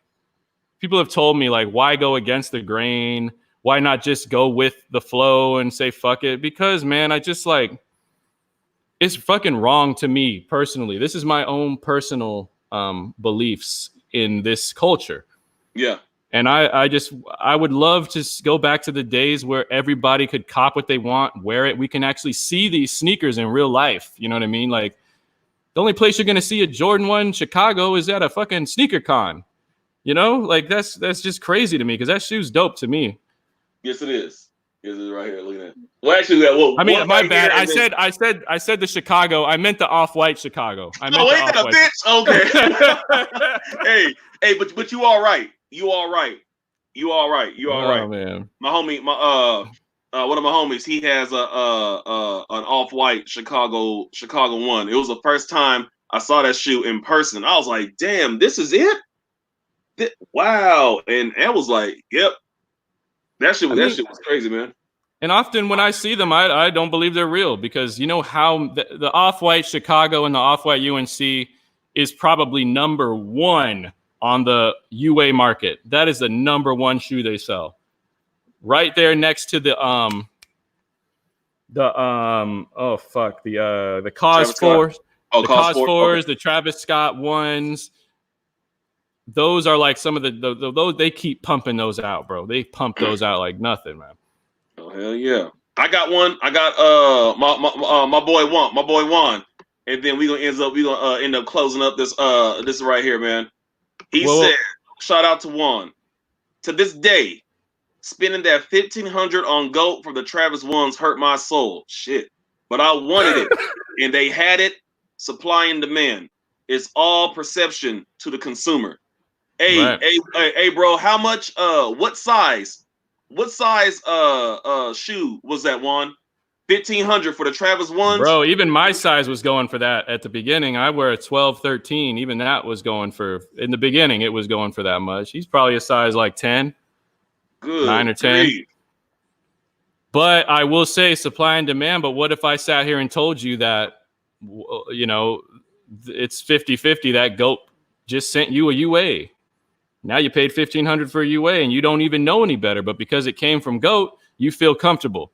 people have told me, like, why go against the grain? Why not just go with the flow and say, fuck it? Because, man, I just like, it's fucking wrong to me personally. This is my own personal beliefs in this culture. Yeah. And I would love to go back to the days where everybody could cop what they want, wear it. We can actually see these sneakers in real life. You know what I mean? Like, the only place you're going to see a Jordan 1 Chicago is at a fucking sneaker con. Like, that's just crazy to me because that shoe's dope to me. Yes, it is. Yes, it is right here. Look at that. Well, actually, my bad. I said the Chicago. I meant the off-white Chicago. Ain't that a bitch? Okay. hey, but you all right. You all right. Oh, man. My homie, one of my homies, he has an off-white Chicago one. It was the first time I saw that shoe in person. I was like, damn, this is it? Wow. And I was like, yep. That shit was crazy, man. And often when I see them, I don't believe they're real because how the off-white Chicago and the off-white UNC is probably number one on the UA market. That is the number one shoe they sell. Right there next to the Cause 4s. The Cause 4s, the Travis Scott ones. Those are like some of those they keep pumping those out, bro. They pump those out like nothing, man. Oh hell yeah! I got one. I got my boy Juan, and then we gonna end up closing up this right here, man. He said, shout out to Juan. To this day, spending that $1,500 on GOAT for the Travis ones hurt my soul. Shit, but I wanted it, and they had it. Supply and demand. It's all perception to the consumer. Hey, bro, how much? What size shoe was that one? 1,500 for the Travis ones? Bro, even my size was going for that at the beginning. I wear a 12, 13. Even that was going for, in the beginning, it was going for that much. He's probably a size like 10. Good. 9 or 10. Great. But I will say supply and demand. But what if I sat here and told you that, it's 50-50, that GOAT just sent you a UA. Now you paid $1,500 for a UA and you don't even know any better, but because it came from GOAT, you feel comfortable.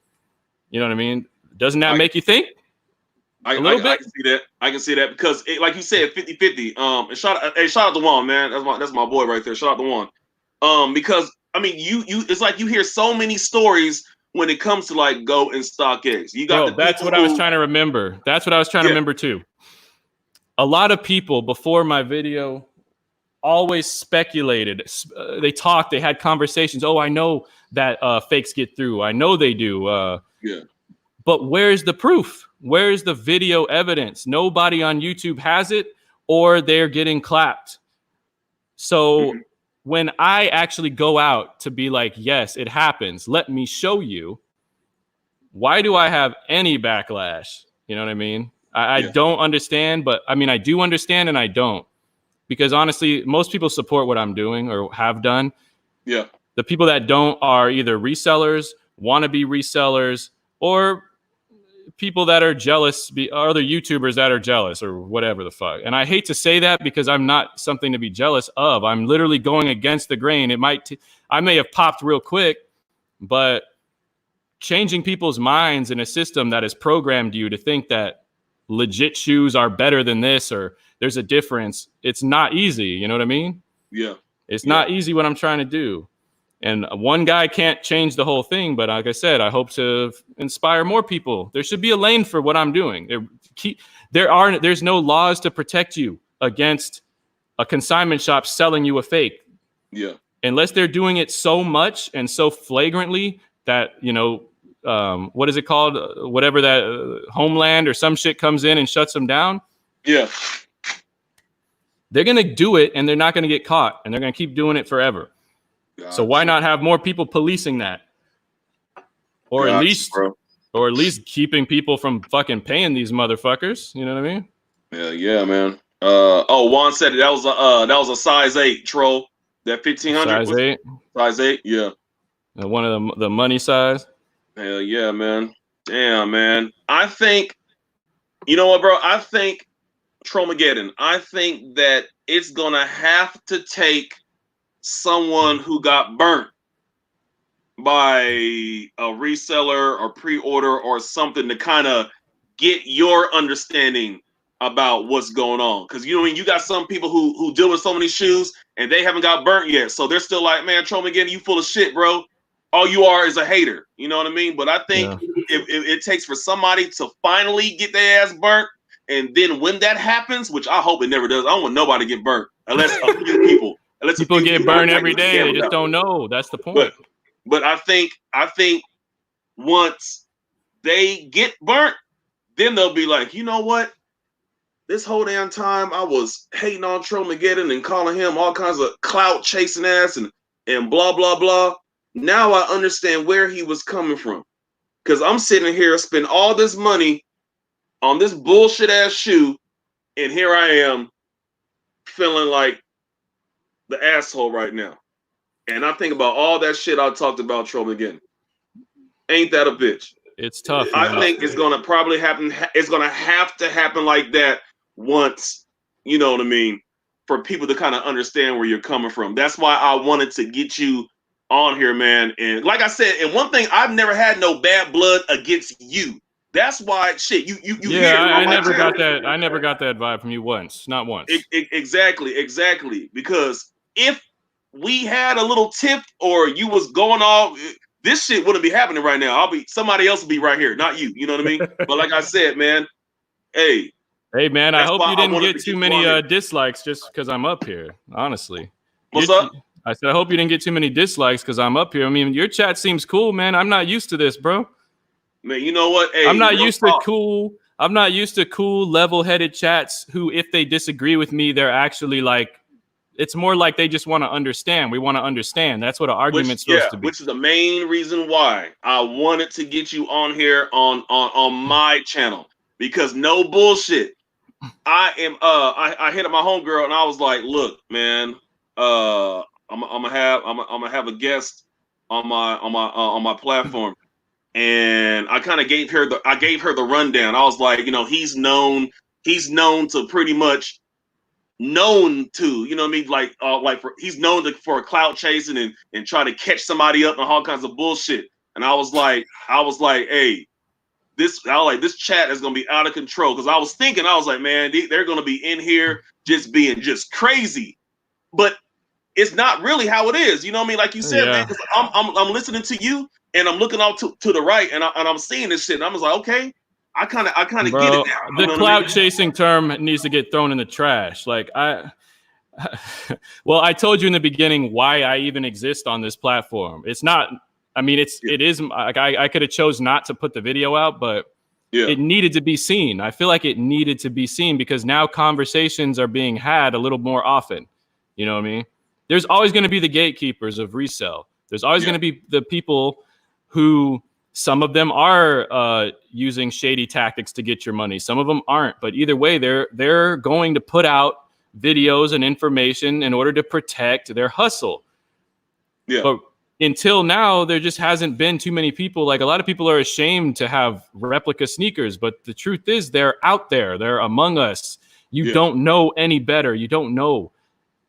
You know what I mean? Doesn't that make you think? A little bit? I can see that because, like you said, 50-50. And shout out to Juan, man. That's my boy right there. Shout out to Juan. Because I mean, you it's like you hear so many stories when it comes to like GOAT and StockX. You got that's what I was trying to remember. That's what I was trying to remember too. A lot of people before my video always speculated. They talked. They had conversations. Oh, I know that fakes get through. I know they do. But where's the proof? Where's the video evidence? Nobody on YouTube has it, or they're getting clapped. So when I actually go out to be like, yes, it happens, let me show you. Why do I have any backlash? You know what I mean? I don't understand, but I mean, I do understand and I don't. Because honestly, most people support what I'm doing or have done. Yeah. The people that don't are either resellers, want to be resellers, or people that are jealous, other YouTubers that are jealous or whatever the fuck. And I hate to say that because I'm not something to be jealous of. I'm literally going against the grain. I may have popped real quick, but changing people's minds in a system that has programmed you to think that legit shoes are better than this or there's a difference. It's not easy. You know what I mean? Yeah. It's not easy what I'm trying to do. And one guy can't change the whole thing. But like I said, I hope to inspire more people. There should be a lane for what I'm doing. There's no laws to protect you against a consignment shop selling you a fake. Yeah. Unless they're doing it so much and so flagrantly that, you know, what is it called? Whatever that Homeland or some shit comes in and shuts them down. Yeah. They're going to do it and they're not going to get caught and they're going to keep doing it forever. Gotcha. So why not have more people policing that? Or at least keeping people from fucking paying these motherfuckers. You know what I mean? Yeah, man. Juan said that was a size 8 troll. That 1500 size 8. Size 8, yeah. One of the money size. Hell yeah, man. Damn, man. I think, you know what, bro? I think Trollmaggedon. I think that it's gonna have to take someone who got burnt by a reseller or pre-order or something to kind of get your understanding about what's going on. Because you know, you got some people who deal with so many shoes and they haven't got burnt yet, so they're still like, man, Trollmaggedon, you full of shit, bro. All you are is a hater. You know what I mean? But I think if it takes for somebody to finally get their ass burnt, and then when that happens, which I hope it never does, I don't want nobody to get burnt unless a few people. People get burned every day. They just don't know. That's the point. But I think once they get burnt, then they'll be like, you know what? This whole damn time I was hating on Trollmaggedon and calling him all kinds of clout chasing ass and blah blah blah. Now I understand where he was coming from. Because I'm sitting here spending all this money on this bullshit ass shoe, and here I am feeling like the asshole right now. And I think about all that shit I talked about Trollmaggedon. Ain't that a bitch? It's tough. I think it's gonna probably happen. It's gonna have to happen like that once, you know what I mean, for people to kind of understand where you're coming from. That's why I wanted to get you on here, man. And like I said, and one thing, I've never had no bad blood against you. That's why shit. You yeah, I never got that. I never got that vibe from you once. Not once. Exactly. Because if we had a little tip or you was going off, this shit wouldn't be happening right now. somebody else would be right here, not you. You know what I mean? But like I said, man, hey man, I hope you didn't get too many dislikes just because I'm up here. Honestly, what's up? I said I hope you didn't get too many dislikes because I'm up here. I mean, your chat seems cool, man. I'm not used to this, bro. Man, you know what? Hey, I'm not used to cool. I'm not used to cool, level-headed chats who, if they disagree with me, they're actually like. It's more like they just want to understand. We want to understand. That's what an argument's supposed to be. Which is the main reason why I wanted to get you on here on my channel, because no bullshit. I hit up my homegirl and I was like, look, man, I'm gonna have a guest on my platform, and I kind of gave her the rundown. I was like, you know, he's known to pretty much. Known to, you know what I mean, he's known for clout chasing and try to catch somebody up and all kinds of bullshit. And I was like, hey, this chat is gonna be out of control, because I was like, man, they're gonna be in here just being just crazy, but it's not really how it is. You know what I mean? Like you said, man, 'cause I'm listening to you and I'm looking off to the right and I'm seeing this shit and I was like, okay. I kind of get it now. The clout chasing term needs to get thrown in the trash. Like I told you in the beginning why I even exist on this platform. It's not. I mean, it is. Like I could have chose not to put the video out, but it needed to be seen. I feel like it needed to be seen because now conversations are being had a little more often. You know what I mean? There's always going to be the gatekeepers of resale. There's always going to be the people who Some of them are using shady tactics to get your money. Some of them aren't. But either way, they're going to put out videos and information in order to protect their hustle. Yeah. But until now, there just hasn't been too many people. Like, a lot of people are ashamed to have replica sneakers, but the truth is they're out there. They're among us. You don't know any better. You don't know.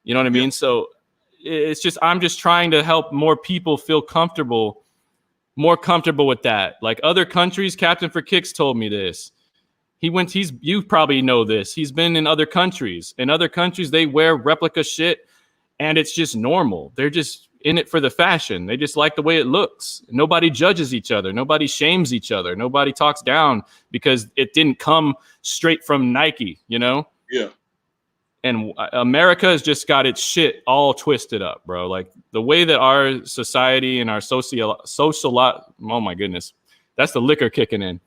You know what I mean? So it's just, I'm just trying to help more people feel more comfortable with that. Like other countries, Captain for Kicks told me this. You probably know this. He's been in other countries. In other countries, they wear replica shit and it's just normal. They're just in it for the fashion. They just like the way it looks. Nobody judges each other. Nobody shames each other. Nobody talks down because it didn't come straight from Nike, you know? Yeah. And America has just got its shit all twisted up, bro. Like the way that our society and our oh my goodness, that's the liquor kicking in.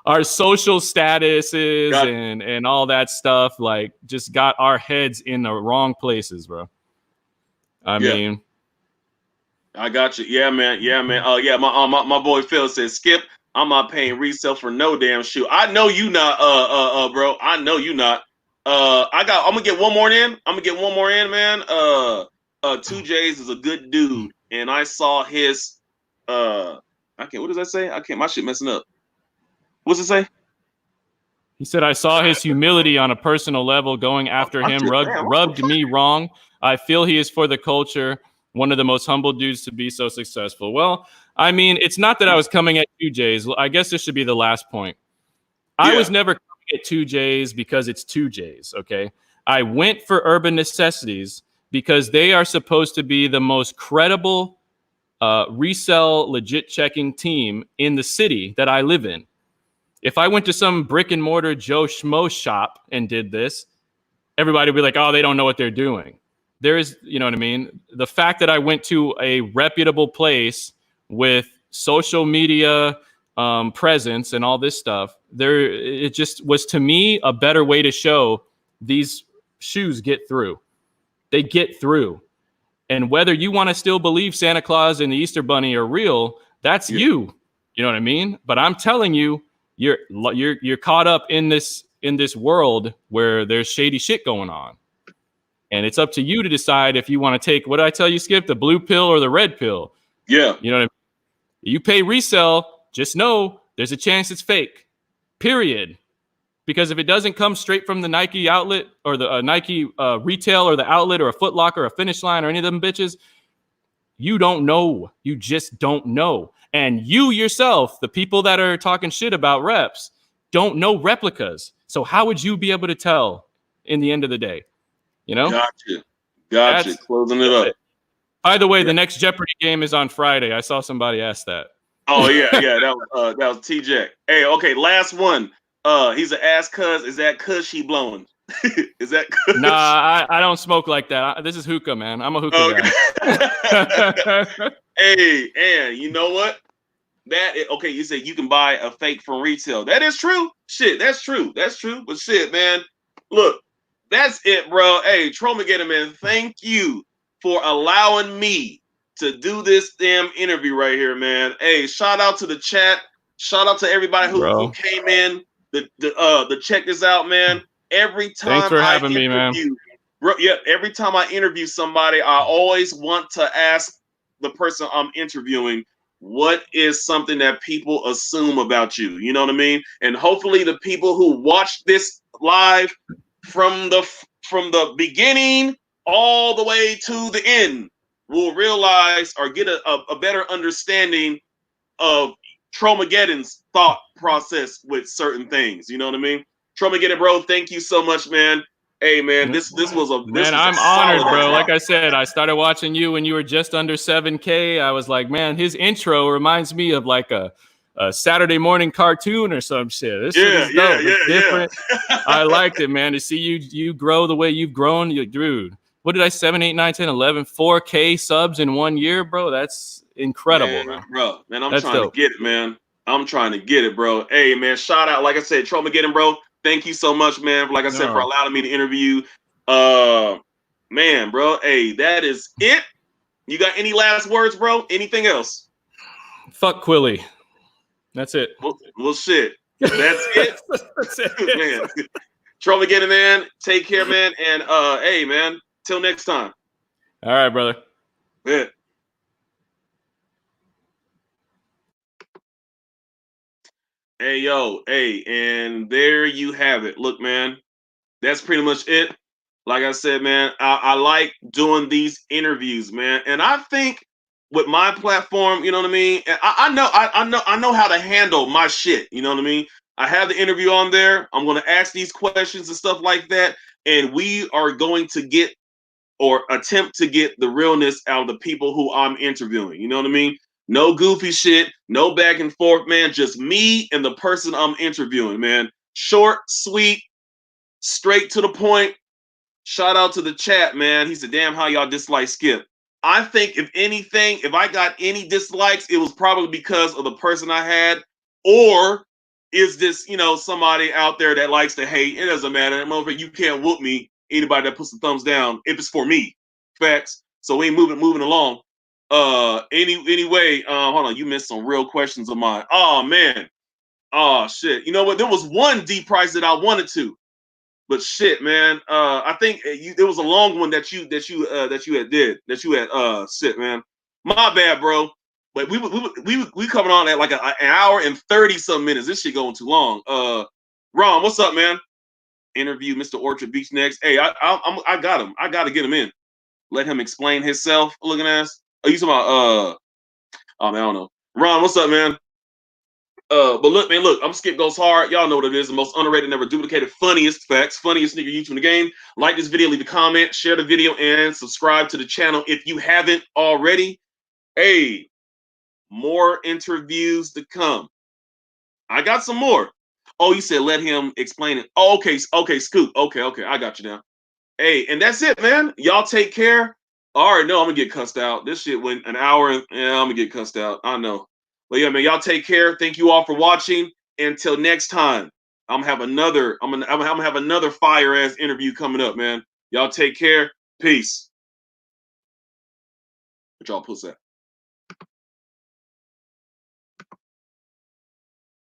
Our social statuses and all that stuff, like, just got our heads in the wrong places, bro. I mean, I got you. Yeah, man. Yeah, man. My boy Phil says, Skip, I'm not paying resale for no damn shoe. I know you not, bro. I know you not. I'm gonna get one more in. Man. 2J's is a good dude, and I saw his. What does that say? I can't. My shit messing up. What's it say? He said, I saw his humility on a personal level. Going after him rubbed me wrong. I feel he is for the culture. One of the most humble dudes to be so successful. Well, I mean, it's not that I was coming at 2J's. I guess this should be the last point. I was never coming at 2J's because it's 2J's, okay? I went for Urban Necessities because they are supposed to be the most credible resell legit checking team in the city that I live in. If I went to some brick and mortar Joe Schmo shop and did this, everybody would be like, oh, they don't know what they're doing. There is, you know what I mean? The fact that I went to a reputable place with social media presence and all this stuff, it just was, to me, a better way to show these shoes get through. They get through. And whether you want to still believe Santa Claus and the Easter Bunny are real, that's you. You know what I mean? But I'm telling you, you're caught up in this world where there's shady shit going on. And it's up to you to decide if you want to take, what did I tell you, Skip, the blue pill or the red pill? Yeah. You know what I mean? You pay resell, just know there's a chance it's fake, period. Because if it doesn't come straight from the Nike outlet or the Nike retail or the outlet or a Foot Locker or a Finish Line or any of them bitches, you don't know. You just don't know. And you yourself, the people that are talking shit about reps, don't know replicas. So how would you be able to tell in the end of the day? You know? Gotcha. Closing it up. By the way, the next Jeopardy game is on Friday. I saw somebody ask that. Oh, yeah. That was TJ. Hey, okay, last one. He's an ass cuz. Is that cuz she blowing? Is that cuz? Nah, I don't smoke like that. This is hookah, man. I'm a hookah guy. Hey, and you know what? You said you can buy a fake from retail. That is true. Shit, that's true. But shit, man, look, that's it, bro. Hey, Trollmaggedon, man, thank you for allowing me to do this damn interview right here, man. Hey, shout out to the chat. Shout out to everybody who came in to check this out, man. Every time Thanks for having me, man. Bro, yeah, every time I interview somebody, I always want to ask the person I'm interviewing, what is something that people assume about you? You know what I mean? And hopefully the people who watch this live from the beginning all the way to the end will realize or get a better understanding of Trollmaggedon's thought process with certain things. You know what I mean? Trollmaggedon, bro, thank you so much, man. Hey, man, I'm honored, bro. Like I said, I started watching you when you were just under 7K. I was like, man, his intro reminds me of like a Saturday morning cartoon or some shit. This is dope. It's different. I liked it, man. To see you grow the way you've grown, dude. What did I 7, 8, 9, 10, 11, 4K subs in 1 year, bro? That's incredible, man. Bro, man, I'm trying to get it, man. I'm trying to get it, bro. Hey, man, shout out, like I said, Trollmaggedon, bro. Thank you so much, man. Like I said, for allowing me to interview you. Man, bro. Hey, that is it. You got any last words, bro? Anything else? Fuck Quilly. That's it. Well shit. That's it. That's it. Man. Trollmaggedon, man. Take care, man. And hey, man. Till next time. All right, brother. Yeah. Hey, yo, hey, and there you have it. Look, man, that's pretty much it. Like I said, man, I like doing these interviews, man, and I think with my platform, you know what I mean. I know how to handle my shit. You know what I mean. I have the interview on there. I'm going to ask these questions and stuff like that, and we are going to get or attempt to get the realness out of the people who I'm interviewing. You know what I mean? No goofy shit, no back and forth, man. Just me and the person I'm interviewing, man. Short, sweet, straight to the point. Shout out to the chat, man. He said, damn, how y'all dislike Skip. I think if anything, if I got any dislikes, it was probably because of the person I had, or is this, somebody out there that likes to hate? It doesn't matter. You can't whoop me. Anybody that puts the thumbs down, if it's for me. Facts. So we ain't moving along. Anyway, hold on. You missed some real questions of mine. Oh man. Oh shit. You know what? There was one D price that I wanted to. But shit, man. I think there was a long one that you had shit, man. My bad, bro. But we coming on at like an hour and 30 some minutes. This shit going too long. Ron, what's up, man? Interview Mr. Orchard Beach next. Hey, I got him. I got to get him in. Let him explain himself. Looking ass. Are you talking about oh man, I don't know. Ron, what's up, man? But look, man, I'm Skip Goes Hard. Y'all know what it is. The most underrated, never duplicated, funniest funniest nigga YouTube in the game. Like this video, leave a comment, share the video, and subscribe to the channel if you haven't already. Hey, more interviews to come. I got some more. Oh, you said let him explain it. Oh, okay, Scoop. Okay, I got you now. Hey, and that's it, man. Y'all take care. All right, no, I'm gonna get cussed out. This shit went an hour, and I'm gonna get cussed out. I know. But yeah, man, y'all take care. Thank you all for watching. Until next time, I'm gonna have another fire ass interview coming up, man. Y'all take care. Peace. What y'all puss at?